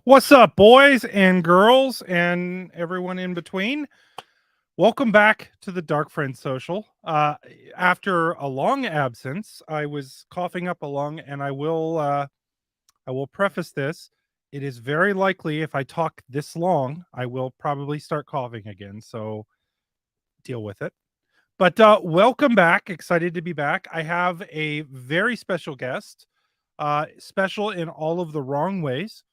What's up, boys and girls and everyone in between? Welcome back to the Darkfriend Social. After a long absence, I was coughing up a lung, and I will preface this. It is very likely if I talk this long, I will probably start coughing again. So deal with it. But welcome back. Excited to be back. I have a very special guest, special in all of the wrong ways.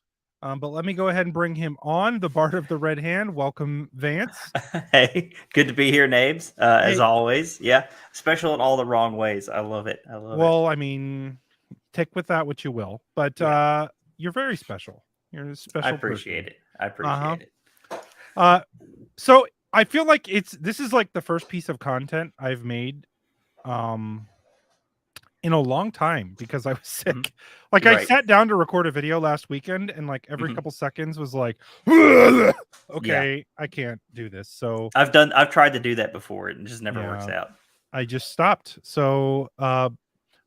But let me go ahead and bring him on, the Bard of the Red Hand. Welcome, Vance. Hey, good to be here, Nae'Blis, as Hey, always. Yeah, special in all the wrong ways. I love it. I love it. well, I mean, take with that what you will, but Yeah, you're very special. You're a I special appreciate person. it. I Uh-huh. appreciate it. Uh so I feel like this is like the first piece of content I've made um in a long time because I was Mhm. sick. Like I Right. sat down to record a video last weekend and like every Mhm. couple seconds was like Yeah, okay, I can't do this. So I've tried to do that before. It just never works yeah, out. I just stopped. So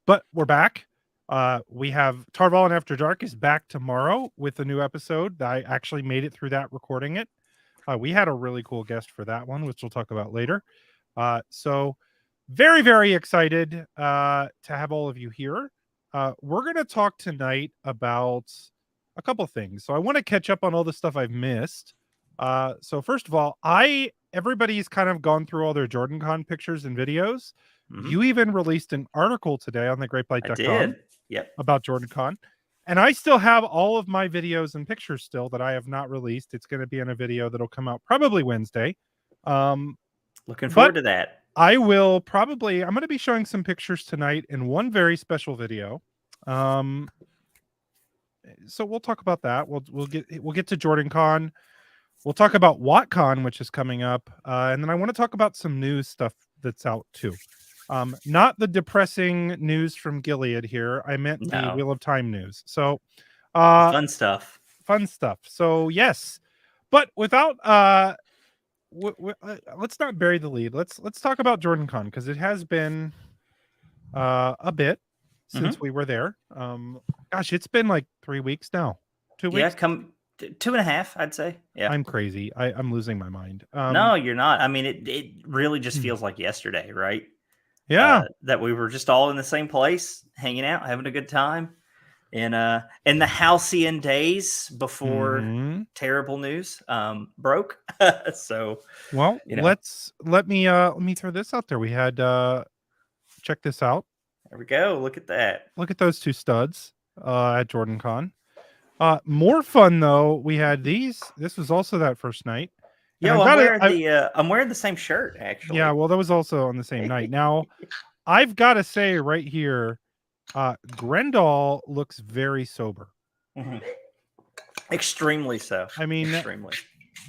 but we're back. We have Tarval and After Dark is back tomorrow with a new episode. I actually made it through that recording it. We had a really cool guest for that one, which we'll talk about later. So very, very excited to have all of you here. We're going to talk tonight about a couple things. So I want to catch up on all the stuff I've missed. So first of all, everybody's kind of gone through all their JordanCon pictures and videos. Mhm. You even released an article today on I thegreatblight.com did. Yep. about JordanCon. And I still have all of my videos and pictures still that I have not released. It's going to be in a video that'll come out probably Wednesday. Um, Looking but forward to that. I'm going to be showing some pictures tonight in one very special video. Um, so we'll talk about that. We'll get to JordanCon. We'll talk about WotCon, which is coming up, and then I want to talk about some news stuff that's out too. Not the depressing news from Gilead here. I meant the No, Wheel of Time news. So, the uh, fun stuff. fun stuff. So yes, but without let's not bury the lead. Let's talk about JordanCon because it has been a bit Hmm. since we were there. Gosh, it's been like 3 weeks now. Two Yeah, weeks. come 2.5, I'd say. Yeah. I'm crazy. I'm losing my mind. No, you're not. I mean, it really just Hmm. feels like yesterday, right? Yeah. That we were just all in the same place, hanging out, having a good time. In the halcyon days before Hmm. terrible news broke. So Well, you know, let me throw this out there. We had check this out. there we go. Look at that. Look at those two studs at JordanCon. More fun though. We had these. This was also that first night, and Yo, I'm wearing the same shirt yeah. actually. Well, that was also on the same night. Now, I've got to say right here, Grendel looks very sober. Mhm. Extremely so. I mean, Extremely.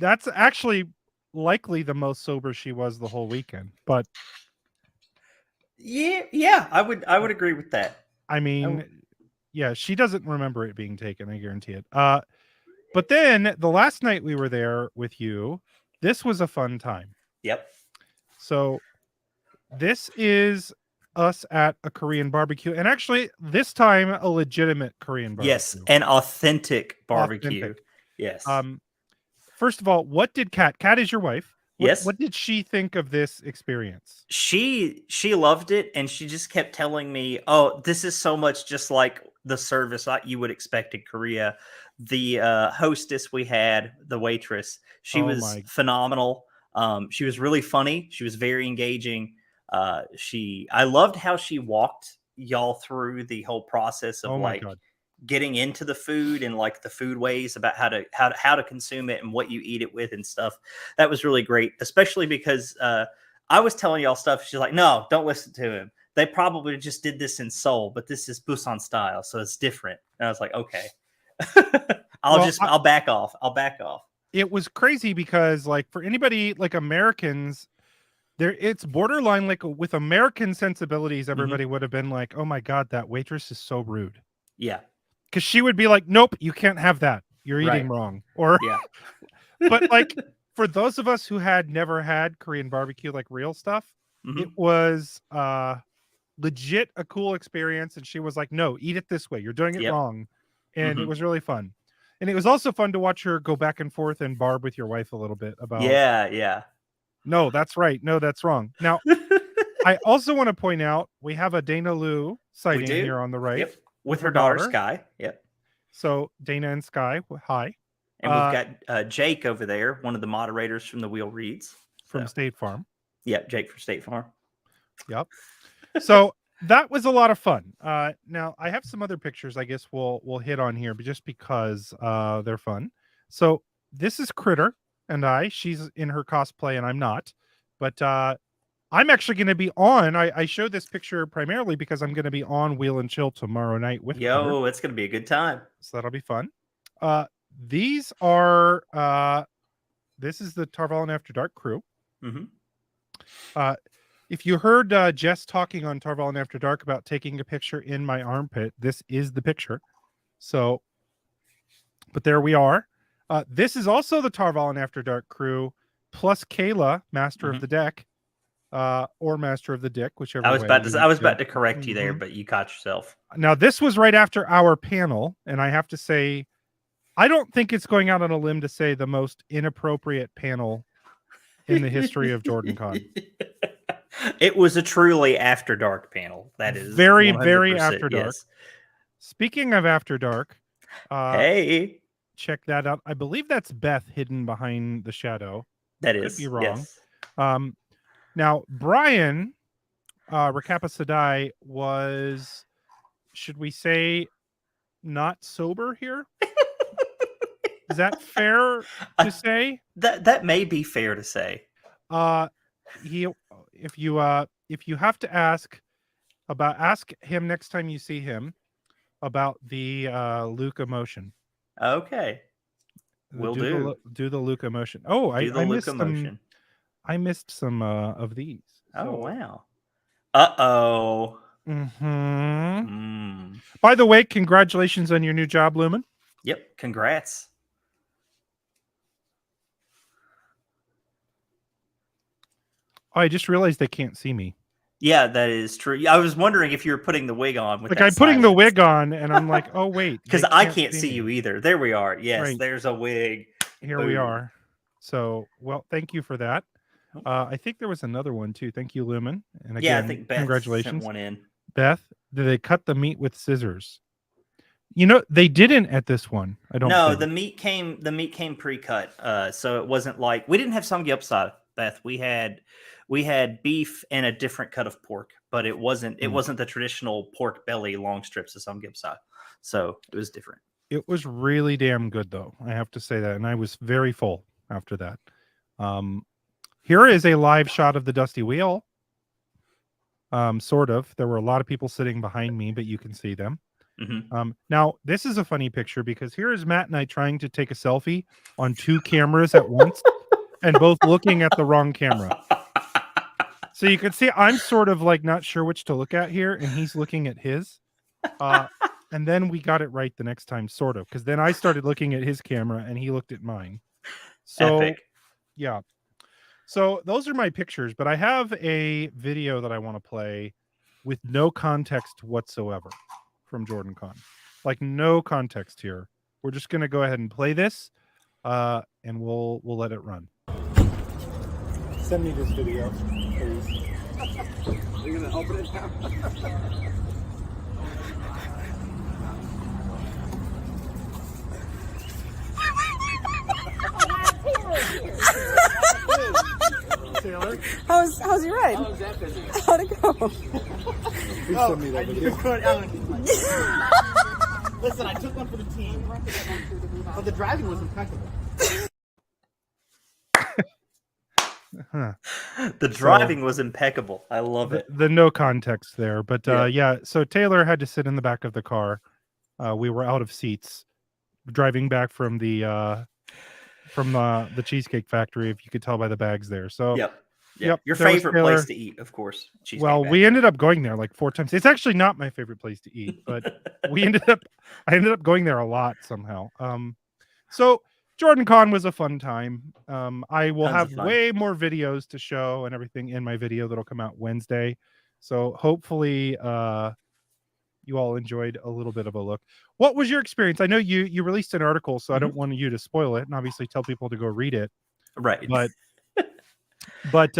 that's actually likely the most sober she was the whole weekend. But Yeah, yeah. I would agree with that. I I w- mean, yeah, she doesn't remember it being taken. I guarantee it. But then the last night we were there with you, this was a fun time. yep. So this is us at a Korean barbecue, and actually this time a legitimate Korean Yes, barbecue, an authentic barbecue. authentic. Yes. Um, First of all, what did Kat is your wife? What Yes. what did she think of this experience? She loved it, and she just kept telling me, "Oh, this is so much just like the service that you would expect in Korea." The hostess we had, the waitress, she Oh was my, phenomenal. She was really funny. She was very engaging. I loved how she walked y'all through the whole process of oh my like god. getting into the food and like the food ways about how to consume it and what you eat it with and stuff. That was really great, especially because I was telling y'all stuff. She's like, no, don't listen to him. They probably just did this in Seoul, but this is Busan style, so it's different. And I was like, okay, Well, I'll back off. I'll back off. it was crazy because like for anybody like Americans, there it's borderline like with American sensibilities, Hmm. everybody would have been like, "Oh my god, that waitress is so rude." Yeah. Cuz she would be like, "Nope, you can't have that. You're Right. eating wrong." Or Yeah. but like for those of us who had never had Korean barbecue like real stuff, it Hmm. was legit a cool experience, and she was like, "No, eat it this way. You're doing it Yep. wrong." And it Hmm. was really fun. And it was also fun to watch her go back and forth and barb with your wife a little bit about. Yeah. No, that's right. No, that's wrong. Now, I also want to point out we have a Dana Lou sighting here on the right. Yep. With her daughter Sky. Yep. So Dana and Sky, hi. And we've got Jake over there, one of the moderators from the Wheel Reads. From State Farm. Yep, Jake from State Farm. Yep. So that was a lot of fun. Now I have some other pictures I guess we'll hit on here, but just because they're fun. So this is Critter and she's in her cosplay and I'm not. But I'm actually going to be on. I showed this picture primarily because I'm going to be on Wheel and Chill tomorrow night with Critter. It's going to be a good time. So that'll be fun. These are this is the Tarvalon After Dark crew. If you heard Jess talking on Tarvalon After Dark about taking a picture in my armpit, this is the picture. So, but there we are. This is also the Tarvalon After Dark crew, plus Kayla, Master of the Deck, or Master of the Dick, whichever. I was about to correct you there, but you caught yourself. Now, this was right after our panel, and I have to say, I don't think it's going out on a limb to say the most inappropriate panel in the history of JordanCon. It was a truly After Dark panel. That is very, very After Dark. Yes. Speaking of After Dark, hey, check that out. I believe that's Beth hidden behind the shadow. That Could is be wrong. Yes. Now Brian Rakapasadai was, should we say, not sober here? Is that fair to say? That may be fair to say. If you have to ask him next time you see him about the Luke emotion. Okay. We'll do the Luke emotion. Oh, I missed some. I missed some of these. Oh wow. Uh-oh. By the way, congratulations on your new job, Lumen. Yep, congrats. Oh, I just realized they can't see me. Yeah, that is true. I was wondering if you were putting the wig on. Like I'm putting the wig on, and I'm like, oh wait, because I can't see you either. There we are. Yes, right. There's a wig. Here we are. So, well, thank you for that. I think there was another one too. Thank you, Lumen. And again, I think Beth congratulations. Sent one in. Beth, did they cut the meat with scissors? You know, they didn't at this one. I don't know. The meat came pre-cut. So it wasn't like we didn't have samgyeopsal, Beth. We had beef and a different cut of pork, but it wasn't the traditional pork belly long strips of samgyeopsal. So it was different. It was really damn good though. I have to say that. And I was very full after that. Here is a live shot of the Dusty Wheel. Sort of. There were a lot of people sitting behind me, but you can see them. Now, this is a funny picture because here is Matt and I trying to take a selfie on two cameras at once and both looking at the wrong camera. So you can see I'm sort of like not sure which to look at here, and he's looking at his. And then we got it right the next time, sort of, because then I started looking at his camera and he looked at mine. So, epic. Yeah. So those are my pictures, but I have a video that I want to play with no context whatsoever from JordanCon. Like no context here. We're just going to go ahead and play this, and we'll let it run. Send me this video, please. Are you going to open it now? Taylor? How's your ride? How'd it go? I need to put Listen, I took one for the team, but the driving was impeccable. The driving was impeccable. I love it. The no context there, but yeah. So Taylor had to sit in the back of the car. We were out of seats driving back from the Cheesecake Factory, if you could tell by the bags there. So yep. Your favorite place to eat, of course. We ended up going there like 4 times. It's actually not my favorite place to eat, but I ended up going there a lot somehow. So JordanCon was a fun time. I will have way more videos to show and everything in my video that'll come out Wednesday. So hopefully you all enjoyed a little bit of a look. What was your experience? I know you released an article, so I don't want you to spoil it, and obviously tell people to go read it. Right. But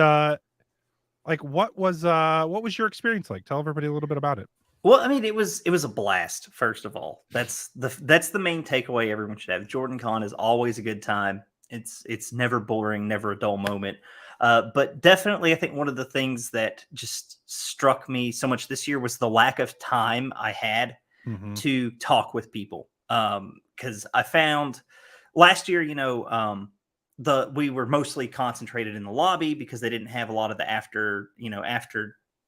like what was your experience like? Tell everybody a little bit about it. Well, I mean, it was a blast. First of all, that's the main takeaway everyone should have. JordanCon is always a good time. It's never boring, never a dull moment. But definitely, I think one of the things that just struck me so much this year was the lack of time I had to talk with people. Because I found last year, we were mostly concentrated in the lobby because they didn't have a lot of the after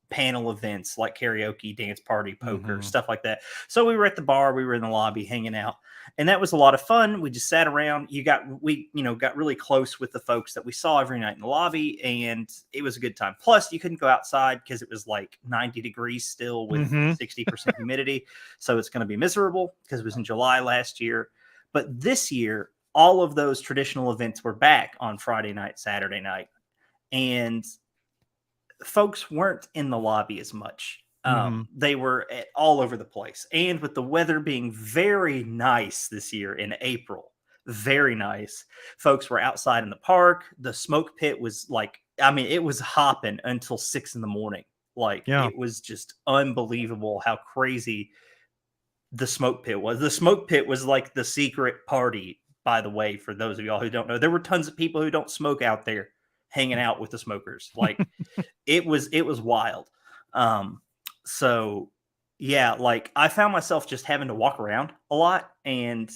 panel events like karaoke, dance party, poker, stuff like that. So we were at the bar, we were in the lobby hanging out, and that was a lot of fun. We just sat around. We got really close with the folks that we saw every night in the lobby, and it was a good time. Plus, you couldn't go outside because it was like 90 degrees still with 60% humidity. So it's going to be miserable because it was in July last year. But this year, all of those traditional events were back on Friday night, Saturday night, and folks weren't in the lobby as much. They were all over the place. And with the weather being very nice this year in April, very nice, folks were outside in the park. The smoke pit was it was hopping until 6 a.m. It was just unbelievable how crazy the smoke pit was. The smoke pit was like the secret party, by the way, for those of y'all who don't know. There were tons of people who don't smoke out there hanging out with the smokers. It was wild. So yeah, I found myself just having to walk around a lot. And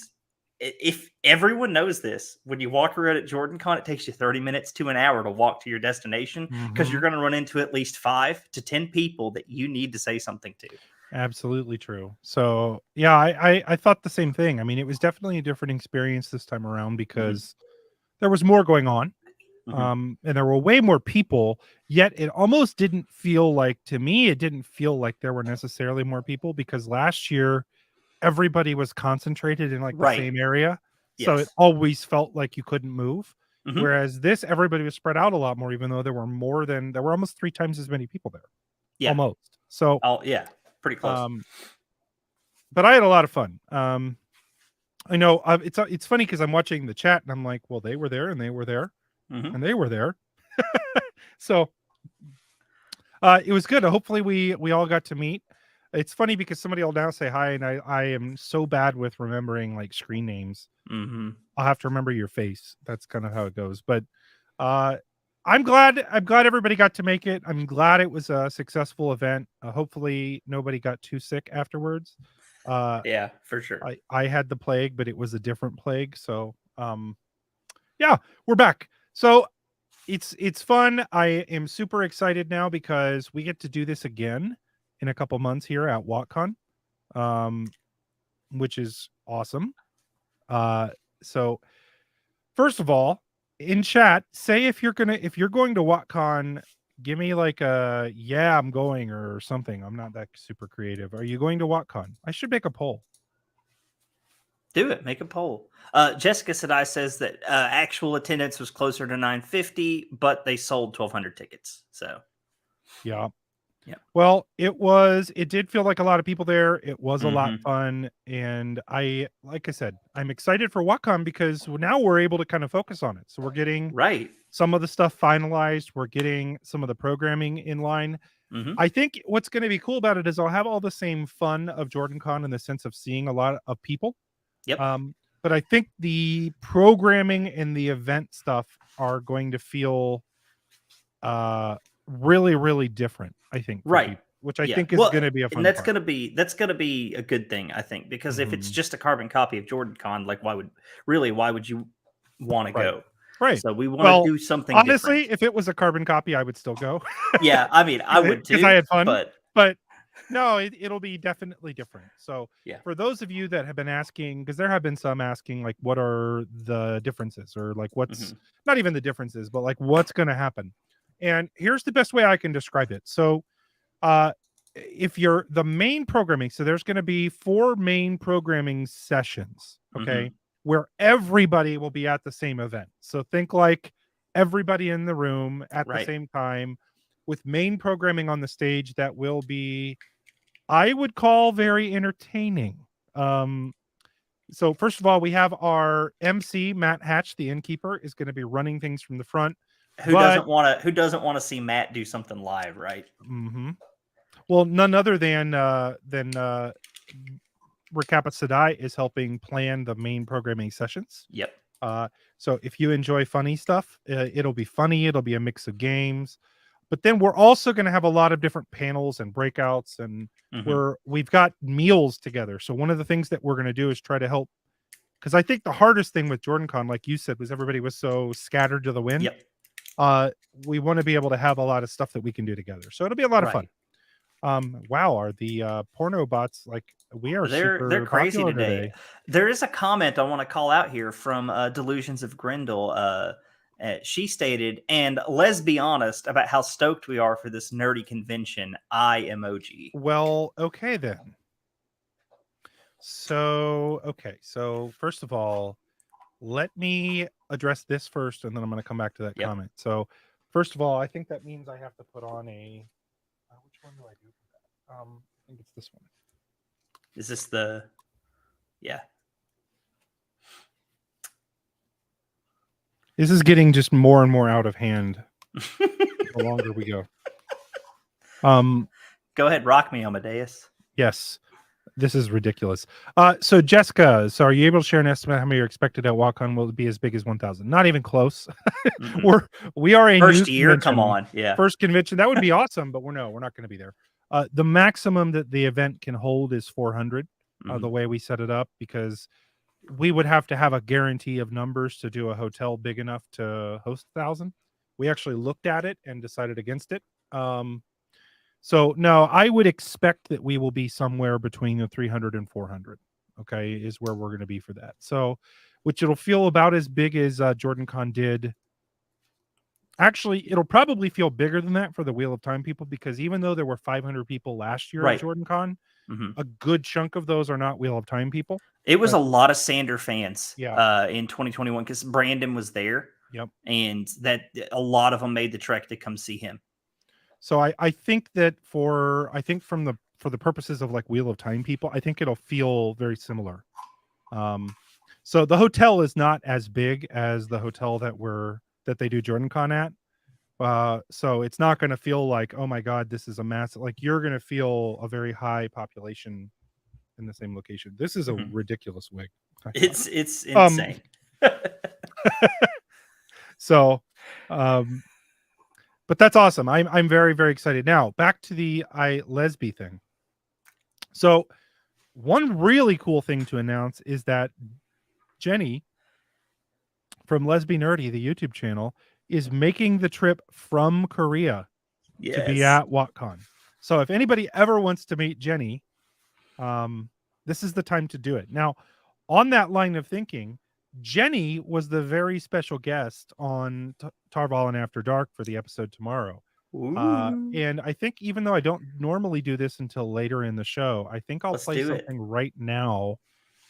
if everyone knows this, when you walk around at JordanCon, it takes you 30 minutes to an hour to walk to your destination because you're going to run into at least 5 to 10 people that you need to say something to. Absolutely true. So yeah, I thought the same thing. I mean, it was definitely a different experience this time around because there was more going on. And there were way more people, yet it almost didn't feel like, to me, it didn't feel like there were necessarily more people because last year everybody was concentrated in the same area. So it always felt like you couldn't move. Whereas this, everybody was spread out a lot more, even though there were almost 3 times as many people there. Yeah. Almost. So pretty close. But I had a lot of fun. I know it's funny because I'm watching the chat and I'm like, well, they were there and they were there. And they were there. So it was good. Hopefully we all got to meet. It's funny because somebody will now say hi, and I am so bad with remembering screen names. I'll have to remember your face. That's kind of how it goes. But I'm glad everybody got to make it. I'm glad it was a successful event. Hopefully nobody got too sick afterwards. Yeah, for sure. I had the plague, but it was a different plague. So yeah, we're back. So it's fun. I am super excited now because we get to do this again in a couple months here at WotCon, which is awesome. So first of all, in chat, say if you're going to WotCon, give me a yeah, I'm going or something. I'm not that super creative. Are you going to WotCon? I should make a poll. Do it. Make a poll. Jessica Sadai says that actual attendance was closer to 950, but they sold 1,200 tickets. So, yeah. Well, it did feel like a lot of people there. It was a lot of fun. And like I said, I'm excited for WotCon because now we're able to kind of focus on it. So we're getting some of the stuff finalized. We're getting some of the programming in line. I think what's going to be cool about it is I'll have all the same fun of JordanCon in the sense of seeing a lot of people. But I think the programming and the event stuff are going to feel really, really different, I think. Which I think is going to be a fun and that's part. going to be a good thing, I think, because if it's just a carbon copy of JordanCon, why would you want to go? Right. So we want to do something honestly, different. if it was a carbon copy, I would still go. Yeah, I mean, I would too. Because I had fun. But no, it'll be definitely different. So for those of you that have been asking, because there have been some asking, what are the differences, or what's not even the differences, but what's going to happen. And here's the best way I can describe it. So if you're the main programming, so there's going to be 4 main programming sessions, okay, where everybody will be at the same event. So think everybody in the room at the same time, with main programming on the stage that will be I would call very entertaining. So first of all, we have our MC Matt Hatch, the innkeeper, is going to be running things from the front. Who doesn't want to see Matt do something live, right? Well, none other than Recapa Sadai is helping plan the main programming sessions. Yep. So if you enjoy funny stuff, it'll be funny. It'll be a mix of games. But then we're also going to have a lot of different panels and breakouts, and we've got meals together. So one of the things that we're going to do is try to help, because I think the hardest thing with JordanCon, like you said, was everybody was so scattered to the wind. Yep. We want to be able to have a lot of stuff that we can do together. So it'll be a lot of fun. Wow, are the porno bots like we are? They're crazy today. There is a comment I want to call out here from Delusions of Grendel. She stated, "And let's be honest about how stoked we are for this nerdy convention. Eye emoji." Well, okay then. So first of all, let me address this first, and then I'm going to come back to that comment. So first of all, I think that means I have to put on a. Which one do I do for that? I think it's this one. Is this the? Yeah. This is getting just more and more out of hand the longer we go. Go ahead, rock me, Amadeus. Yes, this is ridiculous. So Jessica, are you able to share an estimate how many are expected at WotCon? Will it be as big as 1,000? Not even close. we are a first year. Come on, first convention. That would be awesome, but we're not going to be there. The maximum that the event can hold is 400. The way we set it up, because we would have to have a guarantee of numbers to do a hotel big enough to host 1,000. We actually looked at it and decided against it. So no, I would expect that we will be somewhere between the 300 and 400. Okay, is where we're going to be for that. So, which it'll feel about as big as JordanCon did. Actually, it'll probably feel bigger than that for the Wheel of Time people, because even though there were 500 people last year at JordanCon, a good chunk of those are not Wheel of Time people. It was a lot of Sander fans in 2021 because Brandon was there. Yep. And that a lot of them made the trek to come see him. So I think that for the purposes of like Wheel of Time people, I think it'll feel very similar. So the hotel is not as big as the hotel that they do JordanCon at. So it's not going to feel like, oh my God, this is a massive, like you're going to feel a very high population in the same location. This is a ridiculous wig. It's insane. So, but that's awesome. I'm very, very excited. Now back to the lesbi thing. So one really cool thing to announce is that Jenny from Lesbi Nerdy, the YouTube channel, is making the trip from Korea to be at WotCon. So if anybody ever wants to meet Jenny, this is the time to do it. Now, on that line of thinking, Jenny was the very special guest on Tarval and After Dark for the episode tomorrow. And I think even though I don't normally do this until later in the show, I think I'll play something right now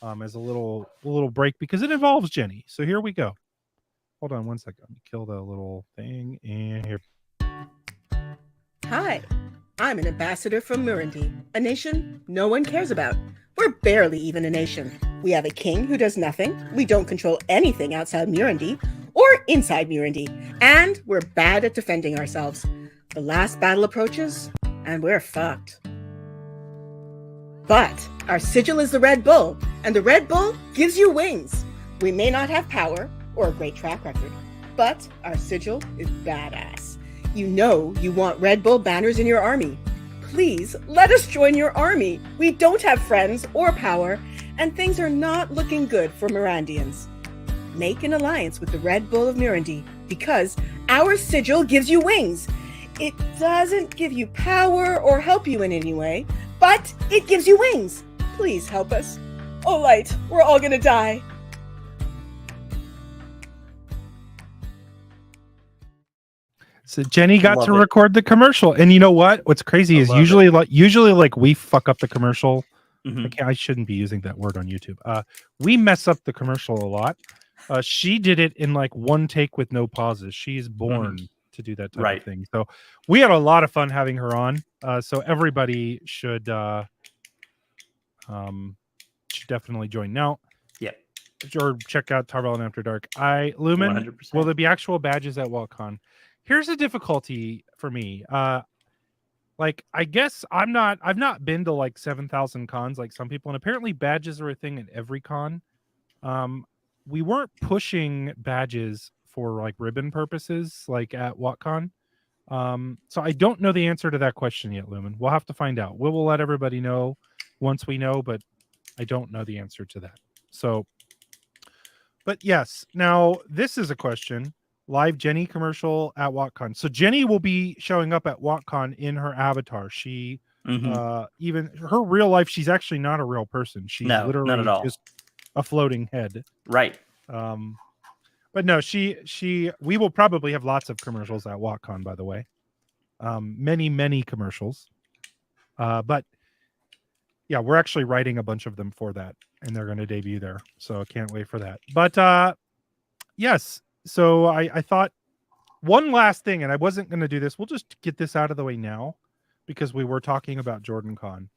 as a little break, because it involves Jenny. So here we go. Hold on one second. Let me kill the little thing, and here. Hi, I'm an ambassador from Murundi, a nation no one cares about. We're barely even a nation. We have a king who does nothing. We don't control anything outside Murundi or inside Murundi. And we're bad at defending ourselves. The last battle approaches, and we're fucked. But our sigil is the Red Bull, and the Red Bull gives you wings. We may not have power or a great track record, but our sigil is badass. You know you want Red Bull banners in your army. Please let us join your army. We don't have friends or power, and things are not looking good for Mirandians. Make an alliance with the Red Bull of Murundi, because our sigil gives you wings. It doesn't give you power or help you in any way, but it gives you wings. Please help us. Oh, Light, we're all gonna die. So Jenny got to record the commercial, and you know what? What's crazy is usually like we fuck up the commercial. I shouldn't be using that word on YouTube. We mess up the commercial a lot. She did it in like one take with no pauses. She's born to do that type Right. of thing. So we had a lot of fun having her on. So everybody should definitely join now. Yep. Or check out Tarvalin After Dark. Lumen, 100%. will there be actual badges at WotCon? Here's a difficulty for me. Like, I guess I've not been to like 7,000 cons like some people, and apparently badges are a thing at every con. We weren't pushing badges for like ribbon purposes like at WotCon. So I don't know the answer to that question yet, Lumen. We'll have to find out. We will let everybody know once we know, but I don't know the answer to that. So, but yes, now this is a question. Live Jenny commercial at WotCon. So Jenny will be showing up at WotCon in her avatar. She even her real life, she's actually not a real person. She's No, literally not at all. just a floating head. Right. But no, we will probably have lots of commercials at WotCon, by the way. Many commercials. But yeah, we're actually writing a bunch of them for that, and they're going to debut there. So I can't wait for that. But yes, so I thought one last thing, and I wasn't going to do this. We'll just get this out of the way now because we were talking about JordanCon.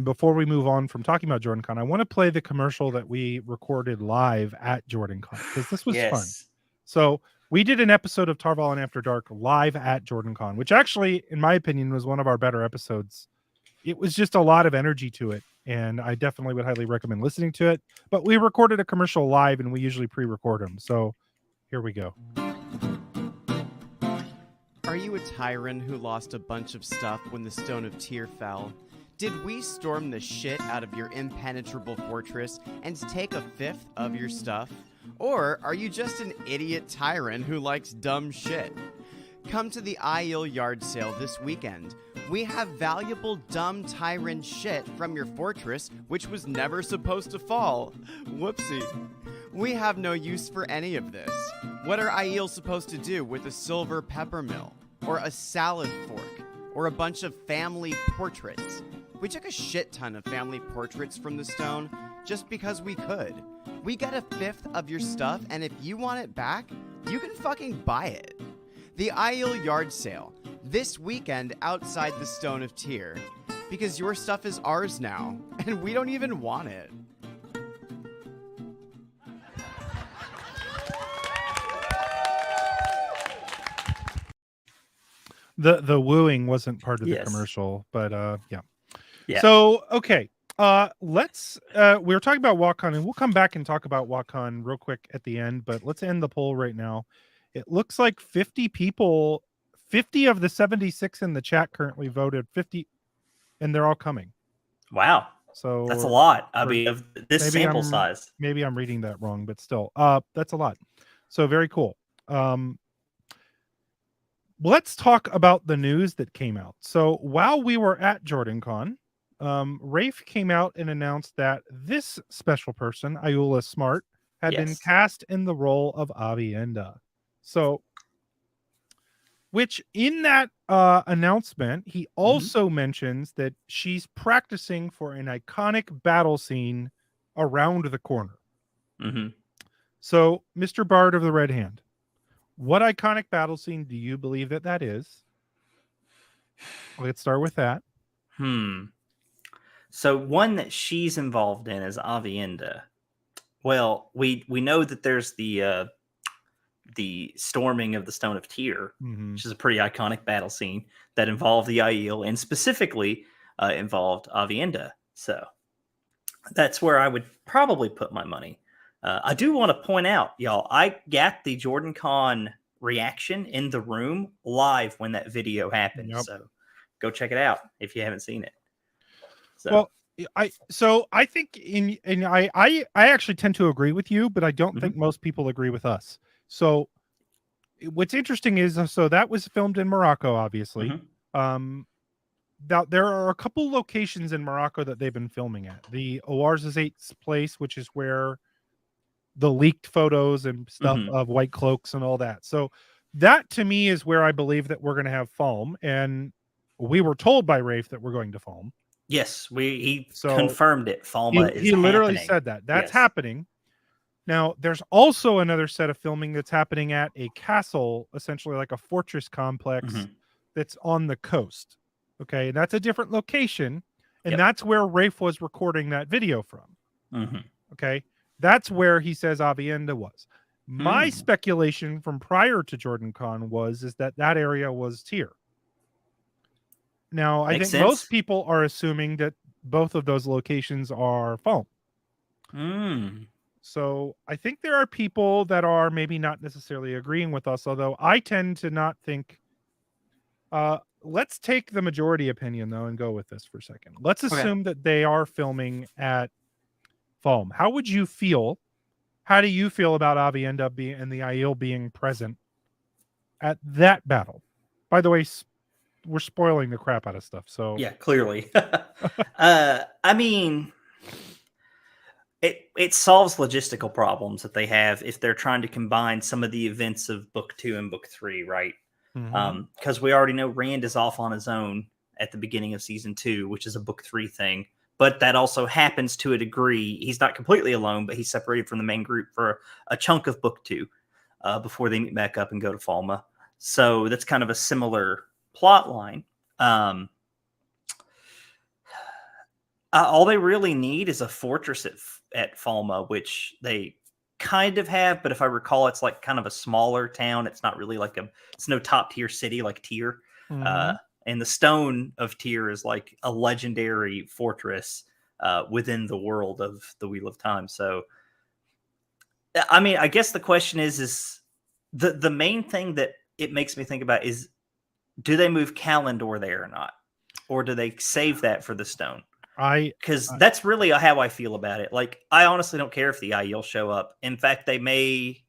Before we move on from talking about JordanCon, I want to play the commercial that we recorded live at JordanCon because this was fun. So we did an episode of Tarvalin After Dark live at JordanCon, which actually, in my opinion, was one of our better episodes. It was just a lot of energy to it, and I definitely would highly recommend listening to it. But we recorded a commercial live, and we usually pre-record them. So here we go. Are you a tyrant who lost a bunch of stuff when the Stone of Tyr fell? Did we storm the shit out of your impenetrable fortress and take a fifth of your stuff? Or are you just an idiot tyrant who likes dumb shit? Come to the Aiel yard sale this weekend. We have valuable dumb tyrant shit from your fortress, which was never supposed to fall. Whoopsie. We have no use for any of this. What are Aiel supposed to do with a silver pepper mill? Or a salad fork? Or a bunch of family portraits? We took a shit ton of family portraits from the stone just because we could. We got a fifth of your stuff, and if you want it back, you can fucking buy it. The Aiel yard sale, this weekend outside the Stone of Tyr. Because your stuff is ours now, and we don't even want it. The wooing wasn't part of the Yes. commercial, but yeah. Yeah. So okay. Let's we were talking about WotCon, and we'll come back and talk about WotCon real quick at the end, but let's end the poll right now. It looks like 50 people, 50 of the 76 in the chat currently voted, 50, and they're all coming. Wow. So That's a lot. I mean, of this maybe sample I'm- size. Maybe I'm reading that wrong, but still, that's a lot. So very cool. Let's talk about the news that came out. So while we were at JordanCon, Rafe came out and announced that this special person, Ayula Smart, had been Yes. cast in the role of Avienda. So, which in that announcement, he also mentions that she's practicing for an iconic battle scene around the corner. So, Mr. Bard of the Red Hand, what iconic battle scene do you believe that is? Let's start with that. So one that she's involved in is Avienda. Well, we know that there's the storming of the Stone of Tyr, which is a pretty iconic battle scene that involved the Aiel and specifically involved Avienda. So that's where I would probably put my money. I do want to point out, y'all, I got the JordanCon reaction in the room live when that video happened. Yep. So go check it out if you haven't seen it. So. Well, I think I actually tend to agree with you, but I don't think most people agree with us. So what's interesting is, so that was filmed in Morocco, obviously. Now there are a couple locations in Morocco that they've been filming at. The Ouarzazate's place, which is where the leaked photos and stuff of White Cloaks and all that. So that to me is where I believe that we're going to have film, and we were told by Rafe that we're going to film. Yes, he confirmed it. Falma is he literally happening. said that. That's Yes. happening. Now, there's also another set of filming that's happening at a castle, essentially like a fortress complex Mhm. that's on the coast. Okay, and that's a different location, and Yep. that's where Rafe was recording that video from. Mhm. Okay, that's where he says Avienda was. My Hmm. speculation from prior to JordanCon is that that area was Tyr. Now, I Makes think most sense. people are assuming that both of those locations are Foam. Mm. So I think there are people that are maybe not necessarily agreeing with us, although I tend to not think. Let's take the majority opinion though and go with this for a second. Let's Okay. assume that they are filming at Foam. How would you feel? How do you feel about Avienda being and the Aiel being present at that battle? By the way, we're spoiling the crap out of stuff. So Yeah, clearly. I mean, it solves logistical problems that they have if they're trying to combine some of the events of book 2 and book 3, right? Mhm. Because we already know Rand is off on his own at the beginning of season 2, which is a book 3 thing. But that also happens to a degree. He's not completely alone, but he's separated from the main group for a chunk of book 2 before they meet back up and go to Falma. So that's kind of a similar plot line. All they really need is a fortress at Falma, which they kind of have, but if I recall, it's like kind of a smaller town. It's not really like it's no top tier city like Tyr. Mhm. And the stone of Tyr is like a legendary fortress within the world of the Wheel of Time. So, I mean, I guess the question is the main thing that it makes me think about is, do they move Kalendor there or not? Or do they save that for the stone? Because that's really how I feel about it. Like, I honestly don't care if the Aiel show up. In fact, they may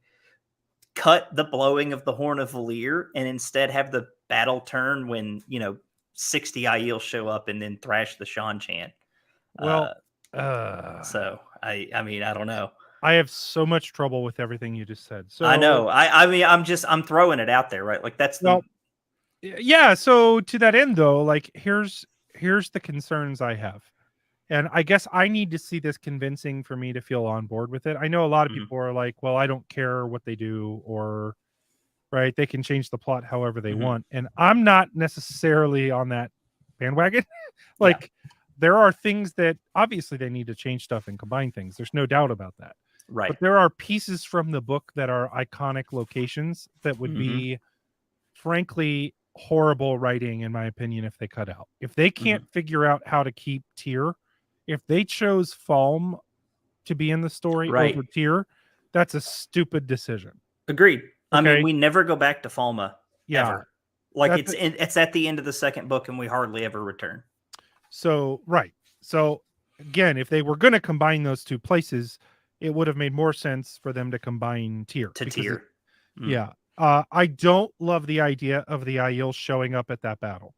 cut the blowing of the Horn of Valir and instead have the battle turn when 60 Aiel show up and then thrash the Shan Chan. Well, so I mean, I don't know. I have so much trouble with everything you just said. So I know. I mean, I'm throwing it out there, right? Like that's yeah. So to that end, though, like here's the concerns I have. And I guess I need to see this convincing for me to feel on board with it. I know a lot of people are like, well, I don't care what they do, or right, they can change the plot however they want. And I'm not necessarily on that bandwagon. Like there are things that obviously they need to change stuff and combine things. There's no doubt about that. Right. But there are pieces from the book that are iconic locations that would be frankly horrible writing, in my opinion, if they cut out. If they can't figure out how to keep Tyr, if they chose Falm to be in the story over Tyr, that's a stupid decision. Agreed. Okay? I mean, we never go back to Falma ever. Like it's at the end of the second book and we hardly ever return. So, right. So again, if they were going to combine those two places, it would have made more sense for them to combine Tyr. Yeah. I don't love the idea of the Aiel showing up at that battle.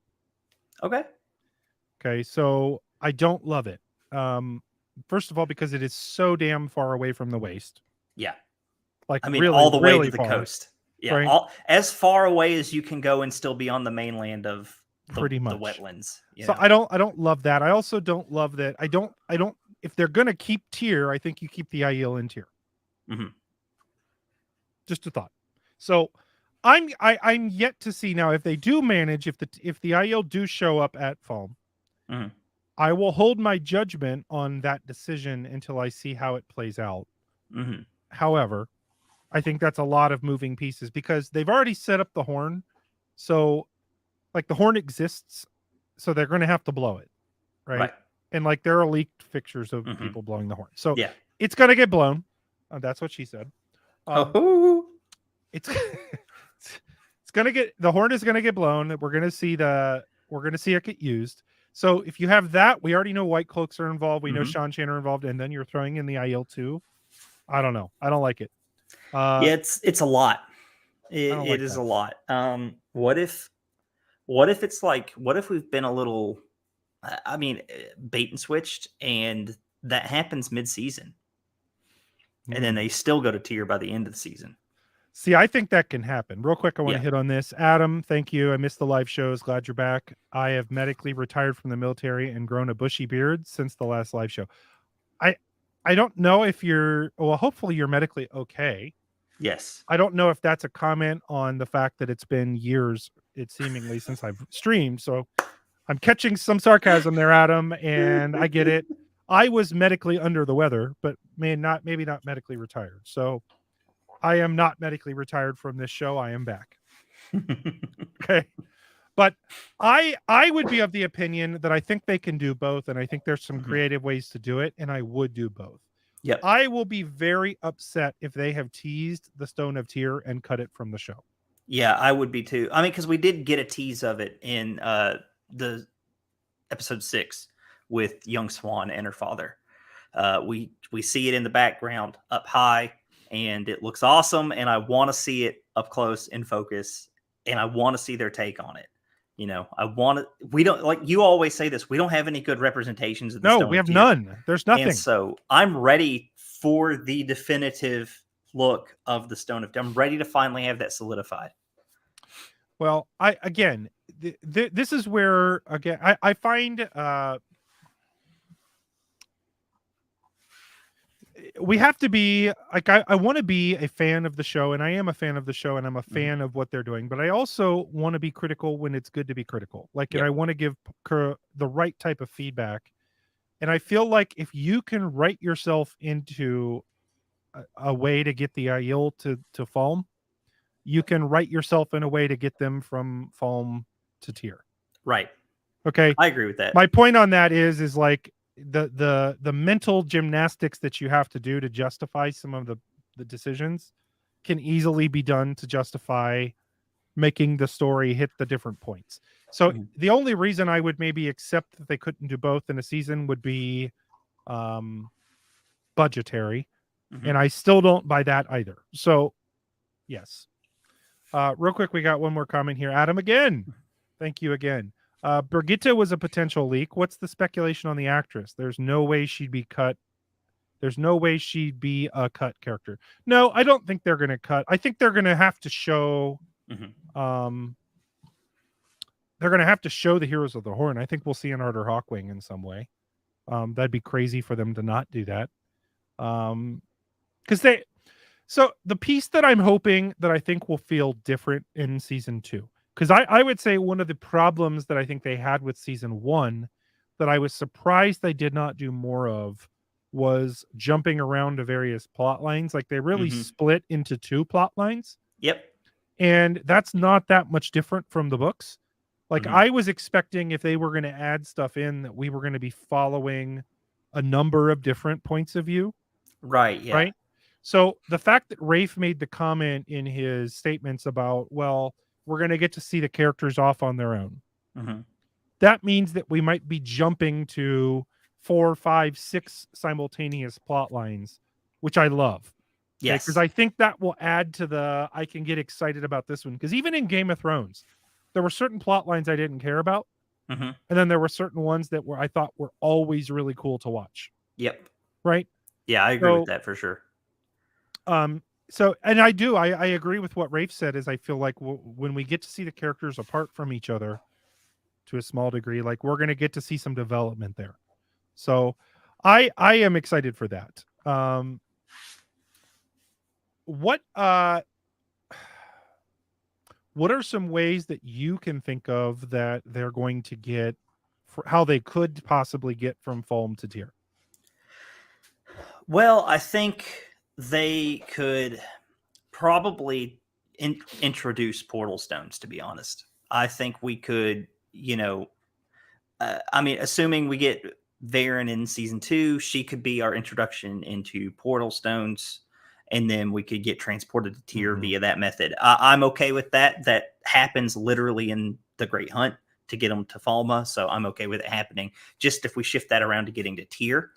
Okay. So I don't love it. First of all, because it is so damn far away from the waste. Yeah. Like, I mean, really, all the way really to the far, coast. Yeah. right? As far away as you can go and still be on the mainland of pretty much the wetlands. So I don't love that. I also don't love that. I don't, if they're going to keep Tyr, I think you keep the Aiel in Tyr. Just a thought. So I'm yet to see now if they do manage, if the Aiel do show up at Falm, I will hold my judgment on that decision until I see how it plays out. However, I think that's a lot of moving pieces because they've already set up the horn. So like the horn exists, so they're going to have to blow it. Right. And like there are leaked pictures of people blowing the horn. So it's going to get blown. That's what she said. It's going to get, the horn is going to get blown. We're going to see it get used. So if you have that, we already know White Cloaks are involved. We know Shan Chan are involved, and then you're throwing in the Aiel too. I don't know. I don't like it. Yeah, it's a lot. It is a lot. What if it's like, what if we've been a little, I mean, bait and switched, and that happens mid-season, and then they still go to Tyr by the end of the season. See, I think that can happen. Real quick, I want to hit on this. Adam, thank you. I missed the live shows. Glad you're back. I have medically retired from the military and grown a bushy beard since the last live show. I don't know if hopefully you're medically okay. Yes. I don't know if that's a comment on the fact that it's been years, it seemingly, since I've streamed. So I'm catching some sarcasm there, Adam, and I get it. I was medically under the weather, but maybe not medically retired. So I am not medically retired from this show. I am back. Okay. But I would be of the opinion that I think they can do both, and I think there's some creative ways to do it, and I would do both. Yep. I will be very upset if they have teased the Stone of Tyr and cut it from the show. Yeah, I would be too. I mean, because we did get a tease of it in the episode 6 with young Swan and her father. We see it in the background up high, and it looks awesome. And I want to see it up close in focus, and I want to see their take on it. You know, we don't, like you always say this, we don't have any good representations of the Stone we of have Tyr. none. There's nothing. And so I'm ready for the definitive look of the Stone of Tyr. I'm ready to finally have that solidified. Well, this is where, again, I find we have to be like, I want to be a fan of the show, and I am a fan of the show, and I'm a fan of what they're doing, but I also want to be critical when it's good to be critical. Like, and I want to give the right type of feedback. And I feel like if you can write yourself into a way to get the Aiel to Falm, you can write yourself in a way to get them from Falm to Tyr. Right. Okay. I agree with that. My point on that is like the mental gymnastics that you have to do to justify some of the decisions can easily be done to justify making the story hit the different points. So the only reason I would maybe accept that they couldn't do both in a season would be budgetary. And I still don't buy that either. So yes. Real quick, we got one more comment here. Adam again. Thank you again. Brigitte was a potential leak. What's the speculation on the actress? There's no way she'd be cut. There's no way she'd be a cut character. No, I don't think they're going to cut. I think they're going to have to show they're going to have to show the Heroes of the Horn. I think we'll see an Arthur Hawkwing in some way. That'd be crazy for them to not do that. So the piece that I'm hoping that I think will feel different in season 2, because I would say one of the problems that I think they had with season 1 that I was surprised they did not do more of was jumping around to various plot lines. Like they really split into 2 plot lines. Yep. And that's not that much different from the books. Like I was expecting if they were going to add stuff in that we were going to be following a number of different points of view. Right. Yeah. Right. So the fact that Rafe made the comment in his statements about, well, we're going to get to see the characters off on their own. That means that we might be jumping to 4, 5, 6 simultaneous plot lines, which I love. Yes. Because I think that will add to I can get excited about this one. Because even in Game of Thrones, there were certain plot lines I didn't care about. And then there were certain ones that I thought were always really cool to watch. Yep. Right? Yeah, I agree with that for sure. So, and I agree with what Rafe said, is I feel like when we get to see the characters apart from each other to a small degree, like we're going to get to see some development there. So I am excited for that. What are some ways that you can think of that they're going to get, for how they could possibly get from Falm to Tyr? Well, I think they could probably introduce portal stones, to be honest. I think we could, I mean, assuming we get Varen in season 2, she could be our introduction into portal stones, and then we could get transported to Tyr via that method. I'm okay with that. That happens literally in the Great Hunt to get them to Falma, so I'm okay with it happening. Just if we shift that around to getting to Tyr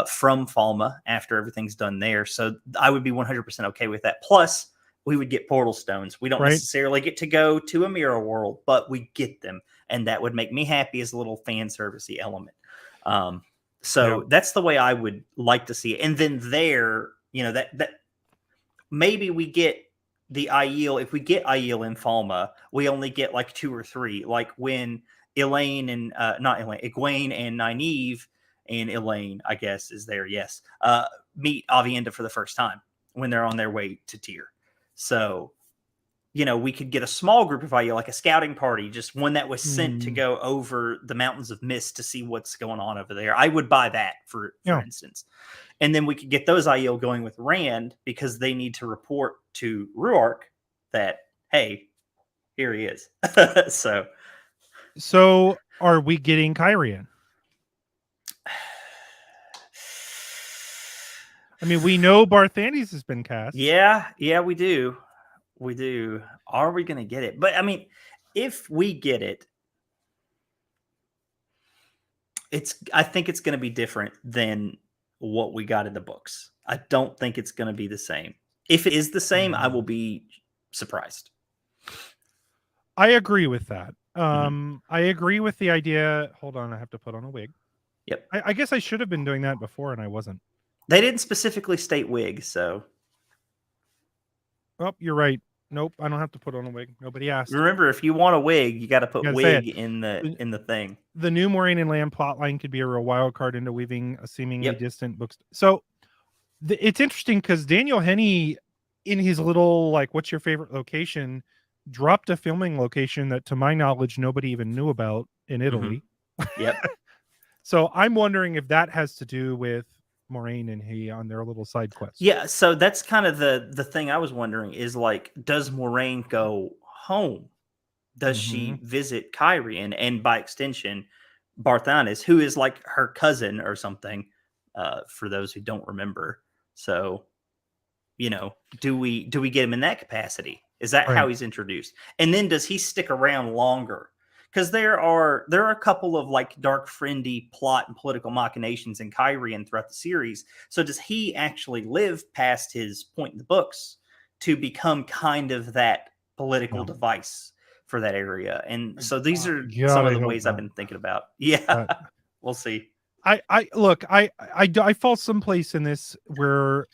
from Falma after everything's done there. So I would be 100% okay with that. Plus, we would get portal stones. We don't necessarily get to go to a mirror world, but we get them, and that would make me happy as a little fan servicey element. So that's the way I would like to see it. And then there, that maybe we get the Aiel. If we get Aiel in Falma, we only get like 2 or 3, like when Egwene and Nynaeve and Elaine, I guess, is there. Yes, meet Avienda for the first time when they're on their way to Tyr. So, we could get a small group of Aiel, like a scouting party, just one that was sent to go over the Mountains of Mist to see what's going on over there. I would buy that, for instance. And then we could get those Aiel going with Rand, because they need to report to Ruark that, hey, here he is. So are we getting Kyrian? I mean, we know Barthanes has been cast. Yeah, we do. We do. Are we going to get it? But I mean, if we get it, I think it's going to be different than what we got in the books. I don't think it's going to be the same. If it is the same, I will be surprised. I agree with that. I agree with the idea. Hold on, I have to put on a wig. Yep. I guess I should have been doing that before, and I wasn't. They didn't specifically state wig, so. Oh, you're right. Nope, I don't have to put on a wig. Nobody asked. Remember, if you want a wig, you got to put wig in it. the thing. The new Moraine and Lamb plotline could be a real wild card into weaving a seemingly distant book. So it's interesting because Daniel Henney, in his little, like, what's your favorite location, dropped a filming location that, to my knowledge, nobody even knew about in Italy. Yep. So I'm wondering if that has to do with Moraine and he on their little side quest. Yeah, so that's kind of the thing I was wondering is, like, does Moraine go home? Does she visit Kyrian, and by extension Barthanes, who is like her cousin or something, for those who don't remember. So, do we get him in that capacity? Is that how he's introduced? And then does he stick around longer? Because there are a couple of, like, Darkfriendy plot and political machinations in Kyrian throughout the series. So does he actually live past his point in the books to become kind of that political device for that area? And so these are some of the ways I've been thinking about. Yeah, we'll see. I fall someplace in this where,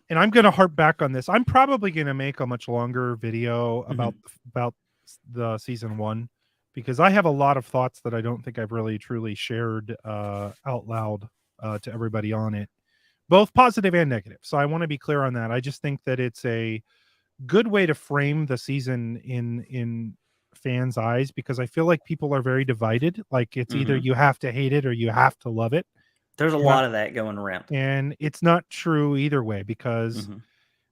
and I'm going to harp back on this. I'm probably going to make a much longer video about the season 1. Because I have a lot of thoughts that I don't think I've really truly shared out loud to everybody on it, both positive and negative. So I want to be clear on that. I just think that it's a good way to frame the season in fans' eyes, because I feel like people are very divided. Like, it's either you have to hate it or you have to love it. There's a lot of that going around. And it's not true either way, because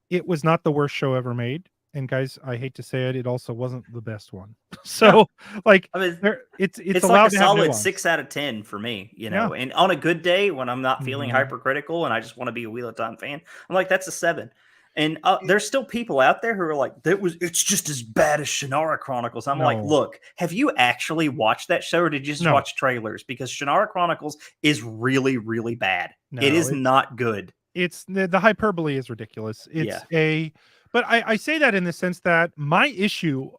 it was not the worst show ever made. And guys, I hate to say it, it also wasn't the best one. So, like, I mean, it's like a solid 6 out of 10 for me, And on a good day, when I'm not feeling hypercritical and I just want to be a Wheel of Time fan, I'm like, that's a 7. And there's still people out there who are like, it's just as bad as Shannara Chronicles. I'm like, look, have you actually watched that show, or did you just watch trailers? Because Shannara Chronicles is really, really bad. It is not good. It's the hyperbole is ridiculous. But I say that in the sense that my issue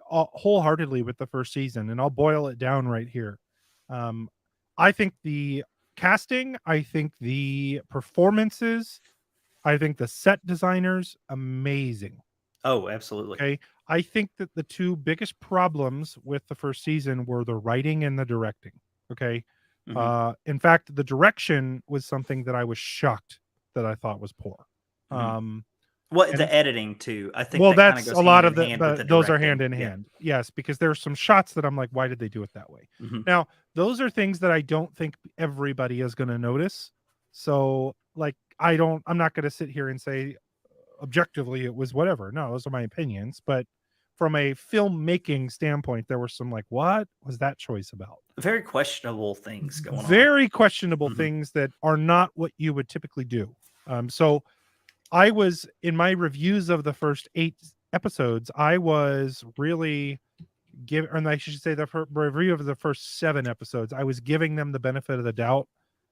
wholeheartedly with the first season, and I'll boil it down right here. I think the casting, I think the performances, I think the set designers, amazing. Oh, absolutely. Okay. I think that the two biggest problems with the first season were the writing and the directing. Okay. In fact, the direction was something that I was shocked that I thought was poor. The editing too. I think. Well, that's a lot of those are hand in hand. Yes, because there's some shots that I'm like, why did they do it that way? Now, those are things that I don't think everybody is going to notice. So, like, I'm not going to sit here and say objectively it was whatever. No, those are my opinions. But from a filmmaking standpoint, there were some, like, what was that choice about? Very questionable things going on. Very questionable things that are not what you would typically do. So I was, in my reviews of the first 8 episodes, I was really and I should say the review of the first 7 episodes, I was giving them the benefit of the doubt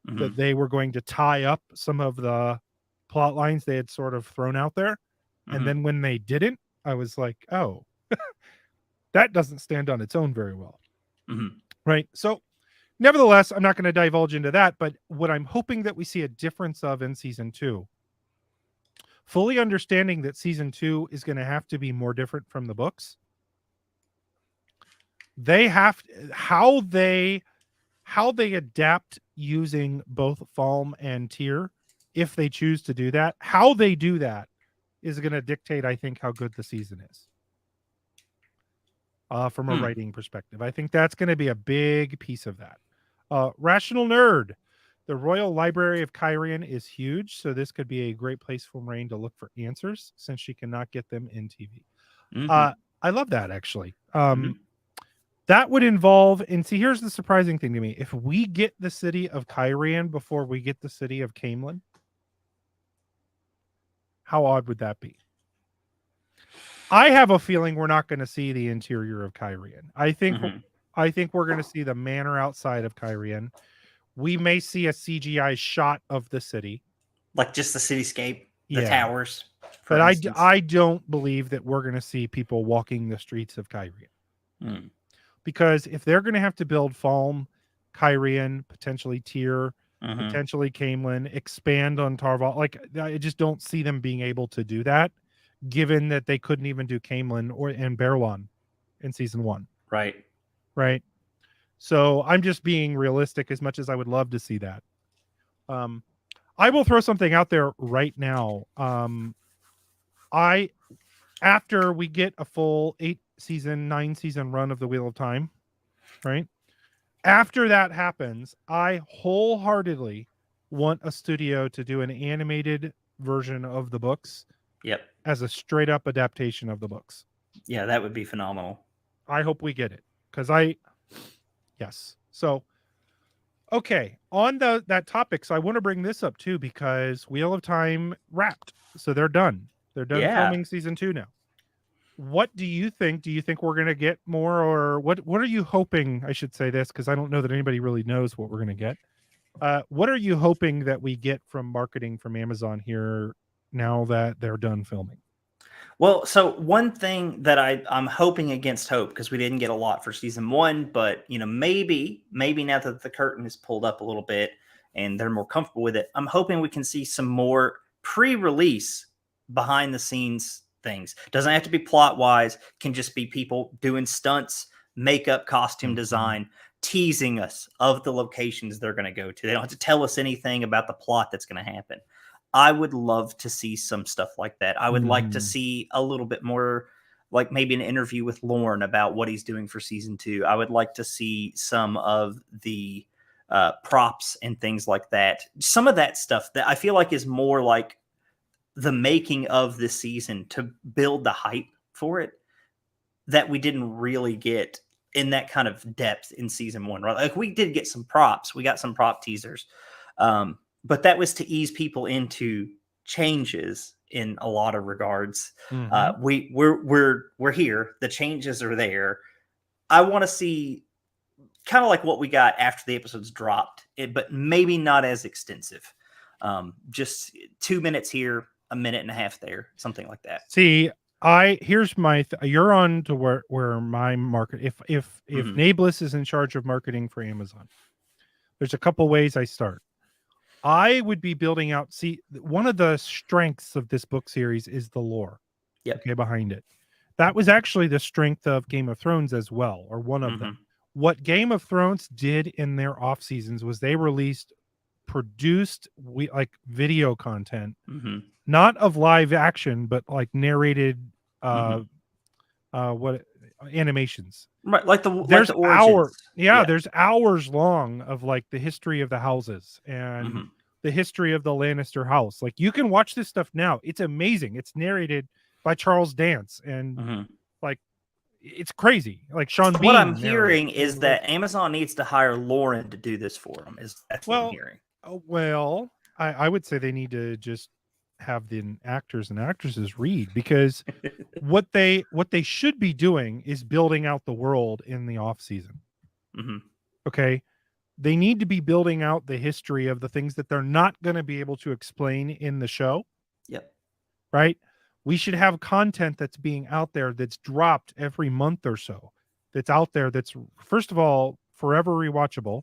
that they were going to tie up some of the plot lines they had sort of thrown out there. And then when they didn't, I was like, oh, that doesn't stand on its own very well. Right. So nevertheless, I'm not going to divulge into that, but what I'm hoping that we see a difference of in season 2, fully understanding that season 2 is going to have to be more different from the books. They have how they adapt using both Falm and Tyr, if they choose to do that. How they do that is going to dictate, I think, how good the season is. From a writing perspective, I think that's going to be a big piece of that. Rational Nerd. The Royal Library of Kyrian is huge, so this could be a great place for Moraine to look for answers since she cannot get them in TV. I love that, actually. That would involve, and see, here's the surprising thing to me. If we get the city of Kyrian before we get the city of Camelin, how odd would that be? I have a feeling we're not going to see the interior of Kyrian. I think we're going to see the manor outside of Kyrian. We may see a CGI shot of the city, like just the cityscape, the towers. But I don't believe that we're going to see people walking the streets of Kyrian. Because if they're going to have to build Falm, Kyrian, potentially Tyr, potentially Camelin, expand on Tarval, like I just don't see them being able to do that, given that they couldn't even do Camelin and Berwan in season 1. Right. So I'm just being realistic as much as I would love to see that. I will throw something out there right now. After we get a full 9 season run of the Wheel of Time, right? After that happens, I wholeheartedly want a studio to do an animated version of the books. As a straight up adaptation of the books. Yeah, that would be phenomenal. I hope we get it. Yes. So, okay. On that topic, so I want to bring this up too, because Wheel of Time wrapped. So they're done. They're done filming season 2 now. What do you think? Do you think we're going to get more, or what are you hoping? I should say this because I don't know that anybody really knows what we're going to get. What are you hoping that we get from marketing from Amazon here now that they're done filming? Well, so one thing that I'm hoping against hope, because we didn't get a lot for season 1, but maybe now that the curtain is pulled up a little bit and they're more comfortable with it, I'm hoping we can see some more pre-release behind the scenes things. Doesn't have to be plot wise, can just be people doing stunts, makeup, costume design, teasing us of the locations they're going to go to. They don't have to tell us anything about the plot that's going to happen. I would love to see some stuff like that. I would like to see a little bit more, like maybe an interview with Lorne about what he's doing for season 2. I would like to see some of the props and things like that. Some of that stuff that I feel like is more like the making of this season to build the hype for it that we didn't really get in that kind of depth in season 1, right? Like we did get some props. We got some prop teasers. But that was to ease people into changes in a lot of regards. We're here. The changes are there. I want to see kind of like what we got after the episodes dropped, but maybe not as extensive. Just 2 minutes here, a minute and a half there, something like that. See, here's my you're on to where my market. If Nae'Blis is in charge of marketing for Amazon, there's a couple ways I start. I would be building out. See, one of the strengths of this book series is the lore. Okay, behind it. That was actually the strength of Game of Thrones as well, or one of them. What Game of Thrones did in their off seasons was they produced video content, not of live action, but like narrated animations. Right, there's the origins. There's hours long of like the history of the houses and the history of the Lannister house. Like you can watch this stuff now. It's amazing. It's narrated by Charles Dance and like it's crazy. Like Sean Bean. What I'm hearing is that Amazon needs to hire Lauren to do this for them. That's what I'm hearing. Well, I would say they need to just have the actors and actresses read, because what they should be doing is building out the world in the off season. Okay, they need to be building out the history of the things that they're not going to be able to explain in the show. Right, we should have content that's being out there that's dropped every month or so, that's out there, that's first of all forever rewatchable.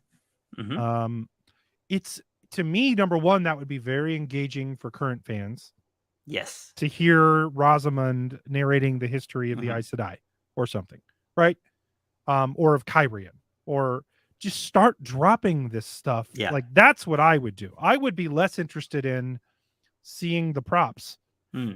It's, to me, number one, that would be very engaging for current fans. Yes. To hear Rosamund narrating the history of the Aes Sedai or something, right? Or of Kyrian, or just start dropping this stuff. Yeah. Like that's what I would do. I would be less interested in seeing the props,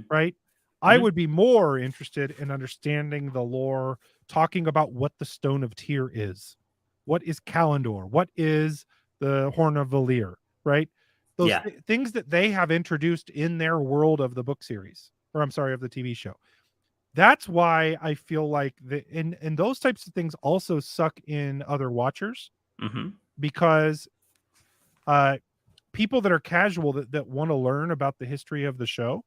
right? I Mhm. would be more interested in understanding the lore, talking about what the Stone of Tyr is. What is Kalendor? What is the Horn of Valir, right? Those Yeah. things that they have introduced in their world of the book series, or I'm sorry, of the TV show. That's why I feel like and those types of things also suck in other watchers hmm because people that are casual that want to learn about the history of the show,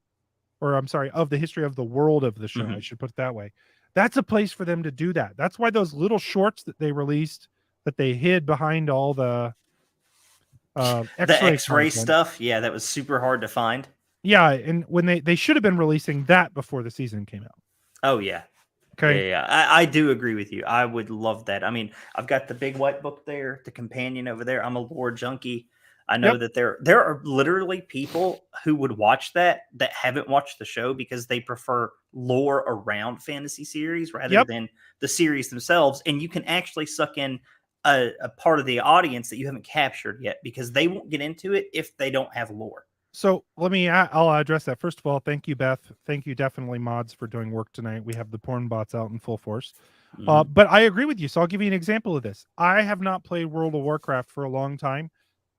or I'm sorry, of the history of the world of the show, I should put it that way. That's a place for them to do that. That's why those little shorts that they released that they hid behind all the The X-ray X-ray content. stuff, yeah, that was super hard to find. Yeah, and when they should have been releasing that before the season came out. Oh yeah. Okay. Yeah. I do agree with you. I would love that. I mean, I've got the big white book there, the companion over there. I'm a lore junkie. I know that there are literally people who would watch that haven't watched the show because they prefer lore around fantasy series rather than the series themselves. And you can actually suck in a part of the audience that you haven't captured yet because they won't get into it if they don't have lore. So I'll address that. First of all, thank you, Beth. Thank you, definitely, mods, for doing work tonight. We have the porn bots out in full force. But I agree with you. So I'll give you an example of this. I have not played World of Warcraft for a long time.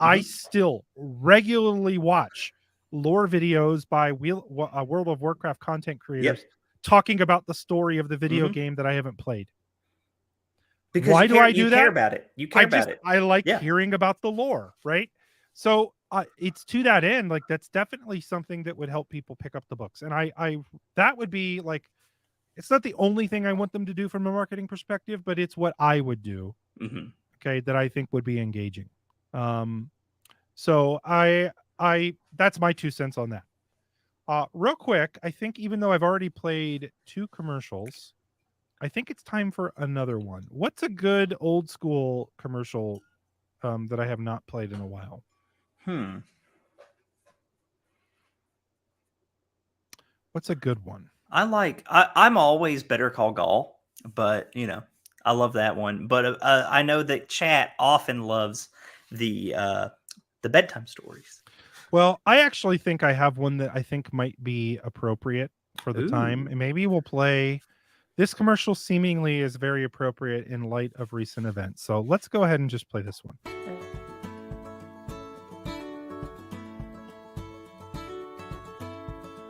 I still regularly watch lore videos by World of Warcraft content creators talking about the story of the video game that I haven't played. Because why do I do you that? care about it. You care about it. I like hearing about the lore, right? So it's to that end, like that's definitely something that would help people pick up the books. And I that would be like, it's not the only thing I want them to do from a marketing perspective, but it's what I would do. Okay, that I think would be engaging. So I that's my 2 cents on that. Real quick, I think even though I've already played 2 commercials, I think it's time for another one. What's a good old school commercial that I have not played in a while? What's a good one? I'm always Better Call Gaul, but you know, I love that one. But I know that chat often loves the bedtime stories. Well, I actually think I have one that I think might be appropriate for the time, and maybe we'll play. This commercial seemingly is very appropriate in light of recent events. So let's go ahead and just play this one.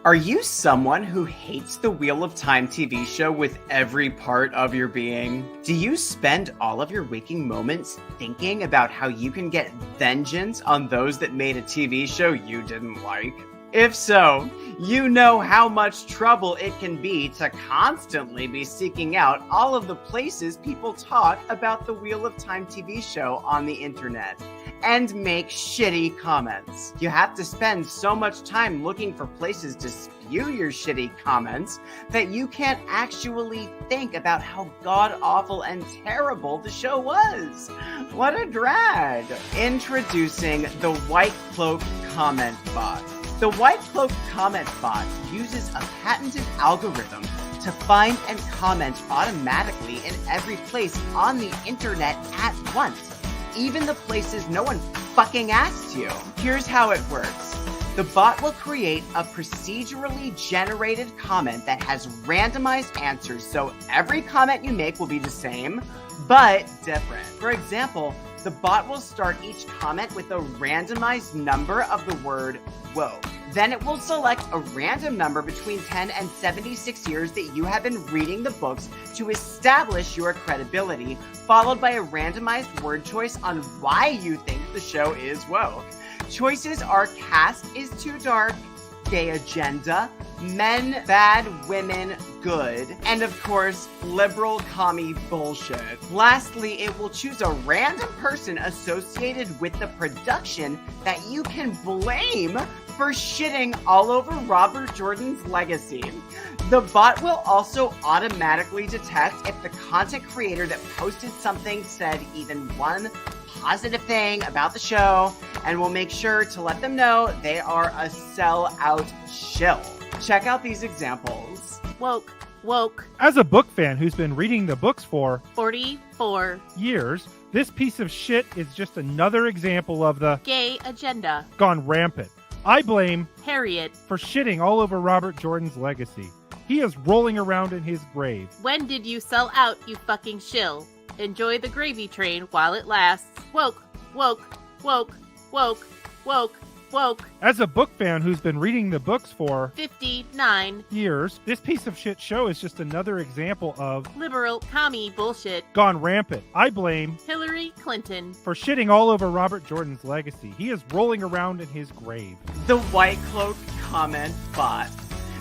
Are you someone who hates the Wheel of Time TV show with every part of your being? Do you spend all of your waking moments thinking about how you can get vengeance on those that made a TV show you didn't like? If so, you know how much trouble it can be to constantly be seeking out all of the places people talk about the Wheel of Time TV show on the internet and make shitty comments. You have to spend so much time looking for places to spew your shitty comments that you can't actually think about how god-awful and terrible the show was. What a drag. Introducing the White Cloak Comment Bot. The White Cloak Comment Bot uses a patented algorithm to find and comment automatically in every place on the internet at once, even the places no one fucking asked you. Here's how it works. The bot will create a procedurally generated comment that has randomized answers, so every comment you make will be the same, but different. For example, the bot will start each comment with a randomized number of the word woke. Then it will select a random number between 10 and 76 years that you have been reading the books to establish your credibility, followed by a randomized word choice on why you think the show is woke. Choices are cast is too dark, gay agenda, men bad, women good, and of course, liberal commie bullshit. Lastly, it will choose a random person associated with the production that you can blame for shitting all over Robert Jordan's legacy. The bot will also automatically detect if the content creator that posted something said even one positive thing about the show, and will make sure to let them know they are a sellout shill. Check out these examples. Woke. As a book fan who's been reading the books for 44 years, This piece of shit is just another example of the Gay agenda. gone rampant. I blame Harriet. for shitting all over Robert Jordan's legacy. He is rolling around in his grave. When did you sell out, you fucking shill? Enjoy the gravy train while it lasts. Woke, woke, woke, woke, woke, woke. As a book fan who's been reading the books for 59. years, this piece of shit show is just another example of Liberal commie bullshit. gone rampant. I blame Hillary Clinton. for shitting all over Robert Jordan's legacy. He is rolling around in his grave. The White Cloak comment bot.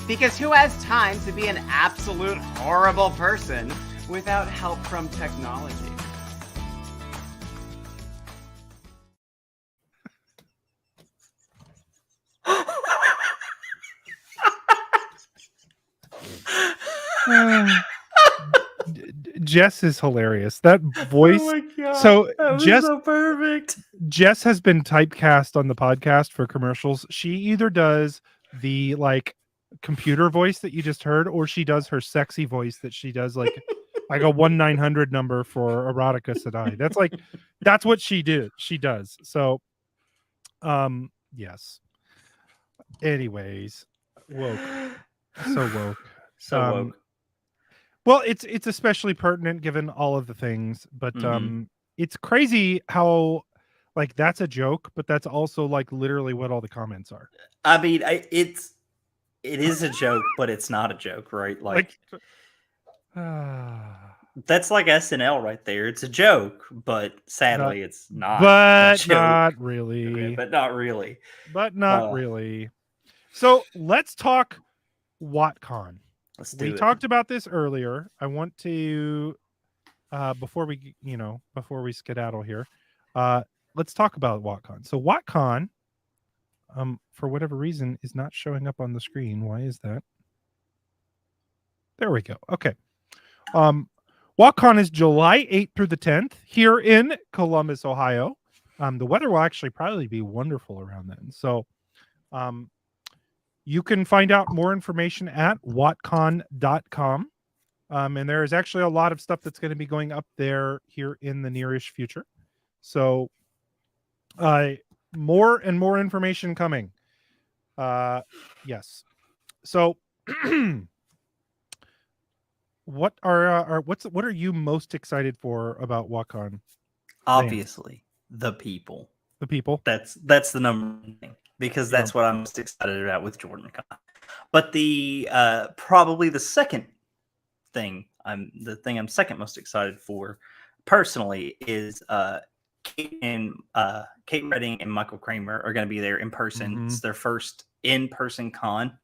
Because who has time to be an absolute horrible person without help from technology? Jess is hilarious. That voice. Oh my God, So that was Jess, so perfect. Jess has been typecast on the podcast for commercials. She either does the like computer voice that you just heard, or she does her sexy voice that she does like like a 1-900 number for erotica Sedai. That's what she did. She does. So yes. Anyways, woke. So woke. So woke. Well, it's especially pertinent given all of the things, but it's crazy how like that's a joke, but that's also like literally what all the comments are. I mean, it is a joke, but it's not a joke, right? Like that's like SNL right there. It's a joke, but sadly, it's not. But a joke. not really. Okay, but not really. But not really. So let's talk WotCon. Let's do We it. talked about this earlier. I want to before we skedaddle here, let's talk about WotCon. So WotCon, for whatever reason, is not showing up on the screen. Why is that? There we go. Okay. WotCon is July 8th through the 10th here in Columbus, Ohio. The weather will actually probably be wonderful around then. So you can find out more information at WotCon.com. And there is actually a lot of stuff that's going to be going up there here in the nearish future. So more and more information coming. Yes. So what are you most excited for about WotCon? Obviously, the people. The people. That's the number one thing, because that's what I'm most excited about with JordanCon. But the probably the second thing I'm second most excited for personally is Kate Redding and Michael Kramer are going to be there in person. Mhm. It's their first in-person con,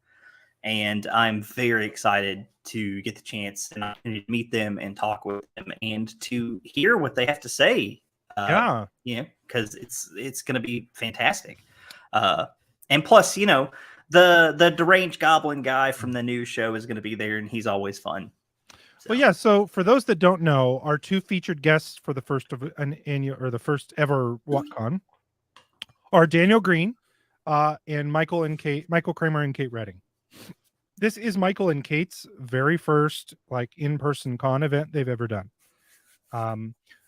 and I'm very excited to get the chance and to meet them and talk with them and to hear what they have to say. Because it's going to be fantastic. And plus, the deranged goblin guy from the new show is going to be there, and he's always fun. Well, yeah. So for those that don't know, our two featured guests for the first of an annual or the first ever WotCon are Daniel Green and Michael Kramer and Kate Redding. This is Michael and Kate's very first like in-person con event they've ever done.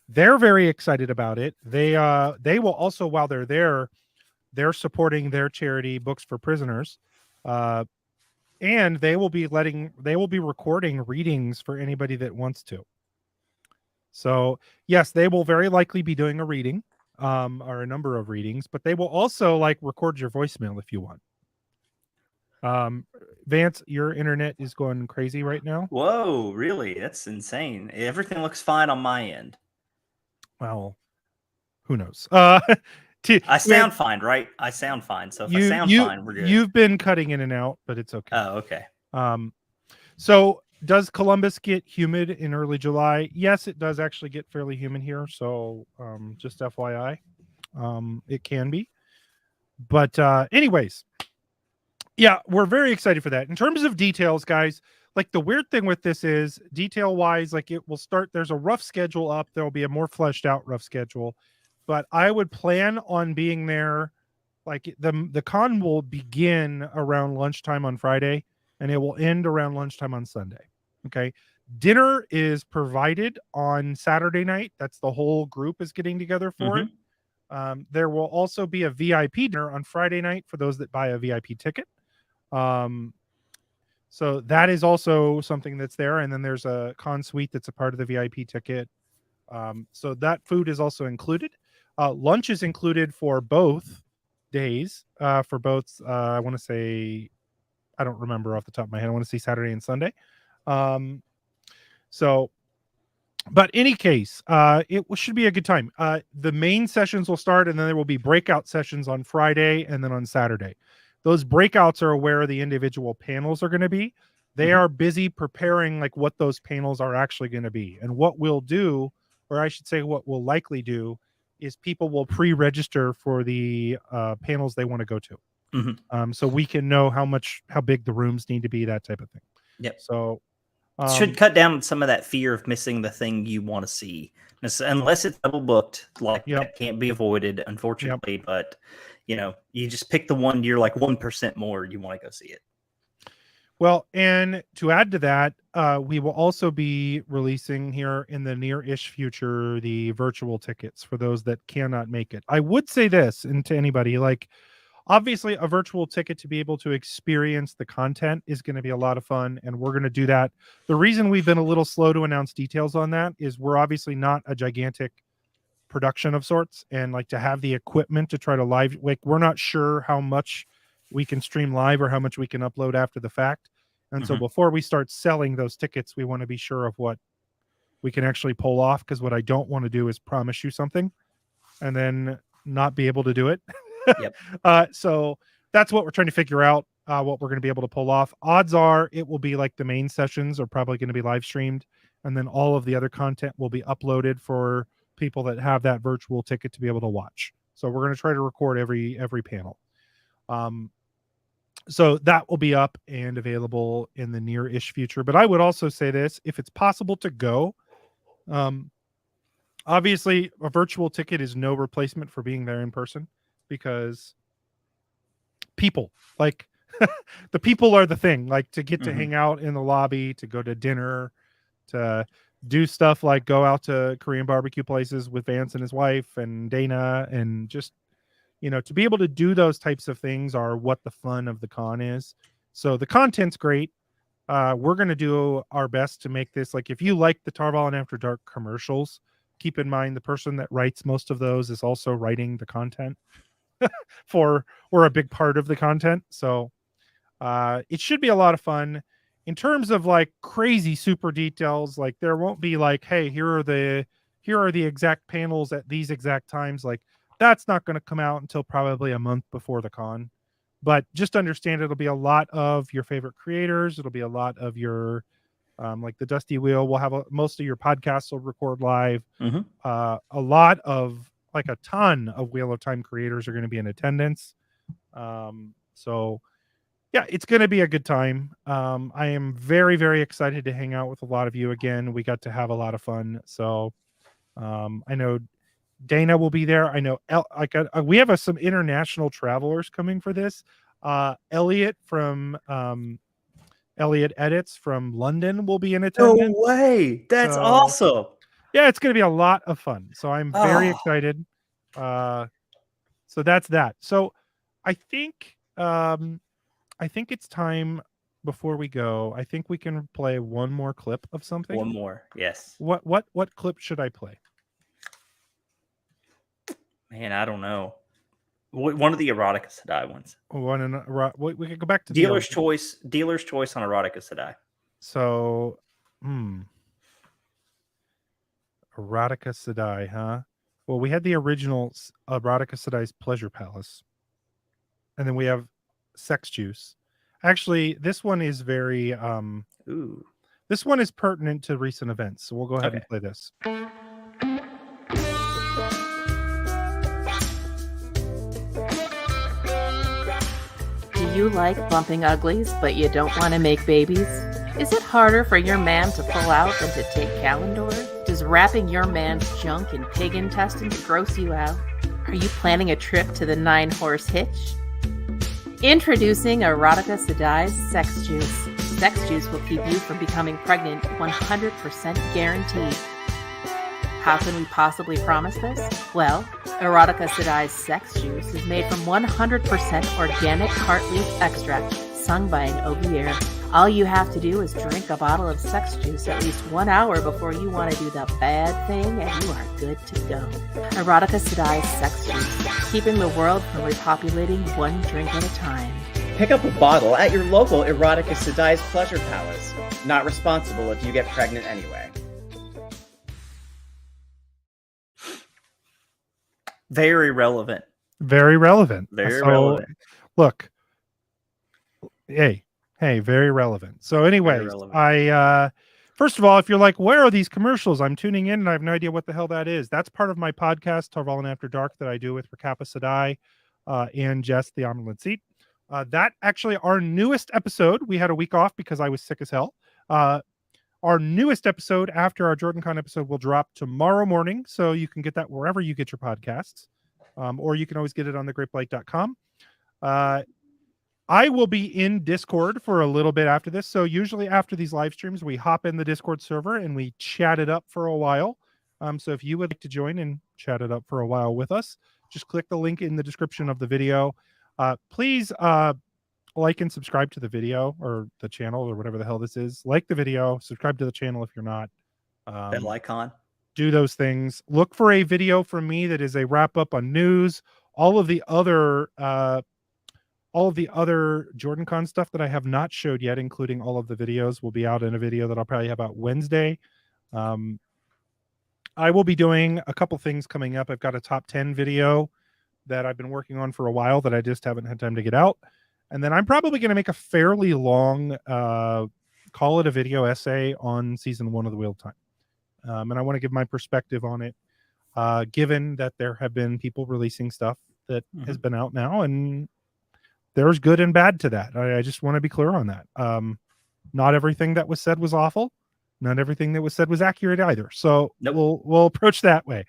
They're very excited about it. They will also, while they're there, they're supporting their charity Books for Prisoners. And they will be recording readings for anybody that wants to. So yes, they will very likely be doing a reading, or a number of readings, but they will also like record your voicemail if you want. Vance, your internet is going crazy right now. Whoa, really? That's insane. Everything looks fine on my end. Well, who knows? I sound fine, right? I sound fine. So if I sound fine, we're good. You've been cutting in and out, but it's okay. Oh, okay. So does Columbus get humid in early July? Yes, it does actually get fairly humid here. So just FYI, it can be. But anyways, yeah, we're very excited for that. In terms of details, guys, like the weird thing with this is detail-wise, like it will start, there's a rough schedule up. There will be a more fleshed out rough schedule. But I would plan on being there. Like the con will begin around lunchtime on Friday, and it will end around lunchtime on Sunday. Okay. Dinner is provided on Saturday night. That's the whole group is getting together for it. There will also be a VIP dinner on Friday night for those that buy a VIP ticket. So that is also something that's there. And then there's a con suite that's a part of the VIP ticket. So that food is also included. Lunch is included for both days. For both, I want to say, I don't remember off the top of my head. I want to say Saturday and Sunday. But any case, it should be a good time. The main sessions will start, and then there will be breakout sessions on Friday and then on Saturday. Those breakouts are where the individual panels are going to be. They are busy preparing like what those panels are actually going to be. And what we'll do, or I should say what we'll likely do, is people will pre-register for the panels they want to go to. So we can know how big the rooms need to be, that type of thing. Yep. So should cut down some of that fear of missing the thing you want to see, unless it's double booked. Like that can't be avoided, unfortunately. But you just pick the one you're like 1% more you want to go see it. Well, and to add to that, we will also be releasing here in the near-ish future the virtual tickets for those that cannot make it. I would say this, and to anybody, like, obviously a virtual ticket to be able to experience the content is going to be a lot of fun, and we're going to do that. The reason we've been a little slow to announce details on that is we're obviously not a gigantic production of sorts, and like to have the equipment to try to live, like we're not sure how much we can stream live or how much we can upload after the fact. And so before we start selling those tickets, we want to be sure of what we can actually pull off, because what I don't want to do is promise you something and then not be able to do it. So that's what we're trying to figure out, what we're going to be able to pull off. Odds are it will be like the main sessions are probably going to be live streamed, and then all of the other content will be uploaded for people that have that virtual ticket to be able to watch. So we're going to try to record every panel. So that will be up and available in the near-ish future. But I would also say this, if it's possible to go, obviously a virtual ticket is no replacement for being there in person, because people, like the people are the thing, like to get to hang out in the lobby, to go to dinner, to do stuff like go out to Korean barbecue places with Vance and his wife and Dana, and just, to be able to do those types of things are what the fun of the con is. So the content's great. We're going to do our best to make this, like, if you like the Tarval and After Dark commercials, keep in mind the person that writes most of those is also writing the content or a big part of the content. So it should be a lot of fun. In terms of like crazy super details, like there won't be like, hey, here are the exact panels at these exact times. Like that's not going to come out until probably a month before the con. But just understand it'll be a lot of your favorite creators. It'll be a lot of your like the Dusty Wheel. We'll have most of your podcasts will record live. A lot of, like, a ton of Wheel of Time creators are going to be in attendance. So yeah, it's going to be a good time. I am very, very excited to hang out with a lot of you again. We got to have a lot of fun. So I know Dana will be there. I know we have some international travelers coming for this. Elliot from Elliot Edits from London will be in attendance. No way. That's awesome. Yeah, it's going to be a lot of fun. So I'm very excited. So that's that. So I think it's time before we go. I think we can play one more clip of something. One more. Yes. What clip should I play? Man, I don't know. One of the Erotica Sedai ones. We could go back to Dealer's choice on Erotica Sedai. So, Erotica Sedai, huh? Well, we had the original Erotica Sedai's Pleasure Palace, and then we have Sex Juice. Actually, this one is very this one is pertinent to recent events, so we'll go ahead and play this. Do you like bumping uglies, but you don't want to make babies? Is it harder for your man to pull out than to take Calendor? Does wrapping your man's junk in pig intestines gross you out? Are you planning a trip to the 9-horse hitch? Introducing Erotica Sedai's Sex Juice. sex juice will keep you from becoming pregnant 100% guaranteed. How can we possibly promise this? Well, Erotica Sedai's sex juice is made from 100% organic heart leaf extract, sung by an ovier. All you have to do is drink a bottle of sex juice at least 1 hour before you want to do the bad thing, and you are good to go. Erotica Sedai's sex juice, keeping the world from repopulating one drink at a time. Pick up a bottle at your local Erotica Sedai's Pleasure Palace. Not responsible if you get pregnant anyway. Very relevant. Very relevant. Very So, relevant. Look, hey, very relevant. So, anyways, relevant. First of all, if you're like, where are these commercials? I'm tuning in and I have no idea what the hell that is. That's part of my podcast, Tarvalin After Dark, that I do with Rakapa Sedai and Jess, the Omelet Seat. That actually, our newest episode, we had a week off because I was sick as hell. Our newest episode after our JordanCon episode will drop tomorrow morning. So you can get that wherever you get your podcasts. Or you can always get it on thegreatblight.com. I will be in Discord for a little bit after this. So usually after these live streams, we hop in the Discord server and we chat it up for a while. So if you would like to join and chat it up for a while with us, just click the link in the description of the video. Please like and subscribe to the video or the channel or whatever the hell this is. Like the video, subscribe to the channel if you're not. Bell icon. Do those things. Look for a video from me that is a wrap up on news. All of the other JordanCon stuff that I have not showed yet, including all of the videos, will be out in a video that I'll probably have out Wednesday. I will be doing a couple things coming up. I've got a top 10 video that I've been working on for a while that I just haven't had time to get out. And then I'm probably going to make a fairly long, call it a video essay on season 1 of the Wheel of Time. And I want to give my perspective on it, given that there have been people releasing stuff that has been out now, and there's good and bad to that. I just want to be clear on that. Not everything that was said was awful. Not everything that was said was accurate either. So we'll approach that way.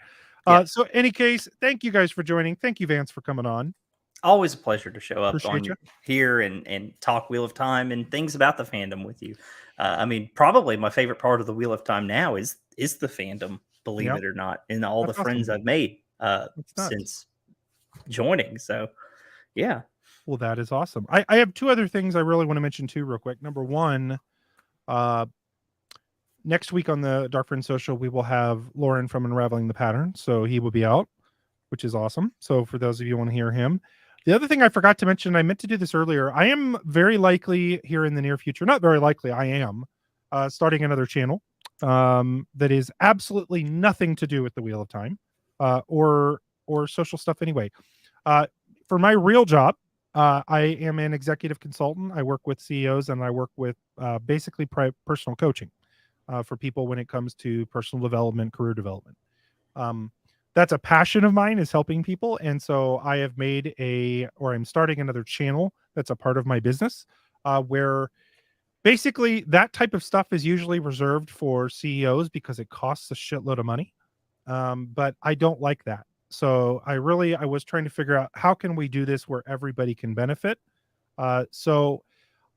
So any case, thank you guys for joining. Thank you, Vance, for coming on. Always a pleasure to show up Appreciate on here and talk Wheel of Time and things about the fandom with you. I mean, probably my favorite part of the Wheel of Time now is the fandom, believe it or not, and all the friends I've made since joining. So, yeah. Well, that is awesome. I have 2 other things I really want to mention too, real quick. Number one, next week on the Darkfriend Social, we will have Lauren from Unraveling the Pattern. So he will be out, which is awesome. So for those of you who want to hear him. The other thing I forgot to mention, I meant to do this earlier. I am very likely here in the near future, not very likely, I am starting another channel that is absolutely nothing to do with the Wheel of Time or social stuff anyway. For my real job, I am an executive consultant. I work with CEOs and I work with basically personal coaching for people when it comes to personal development, career development. That's a passion of mine, is helping people. And so I have made I'm starting another channel that's a part of my business where basically that type of stuff is usually reserved for CEOs because it costs a shitload of money. But I don't like that. So I was trying to figure out how can we do this where everybody can benefit. So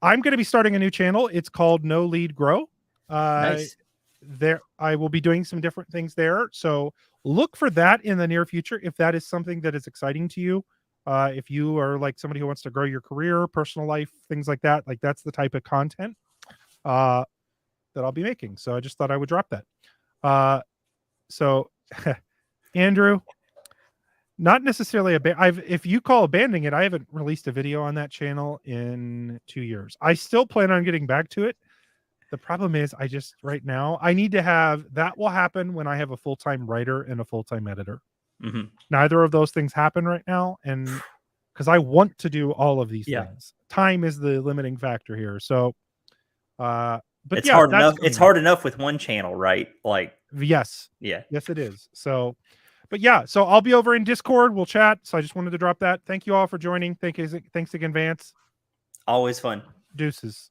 I'm going to be starting a new channel. It's called No Lead Grow. Nice. There, I will be doing some different things there. So look for that in the near future. If that is something that is exciting to you, if you are like somebody who wants to grow your career, personal life, things like that, like that's the type of content that I'll be making. So I just thought I would drop that. So Andrew, not necessarily if you call abandoning it, I haven't released a video on that channel in 2 years. I still plan on getting back to it. The problem is right now I need to have, that will happen when I have a full-time writer and a full-time editor. Neither of those things happen right now. And because I want to do all of these things, time is the limiting factor here. So, but it's hard enough. It's hard enough with one channel, right? Like, yes, it is. So, but yeah, so I'll be over in Discord. We'll chat. So I just wanted to drop that. Thanks you all for joining. Thanks again, Vance. Always fun. Deuces.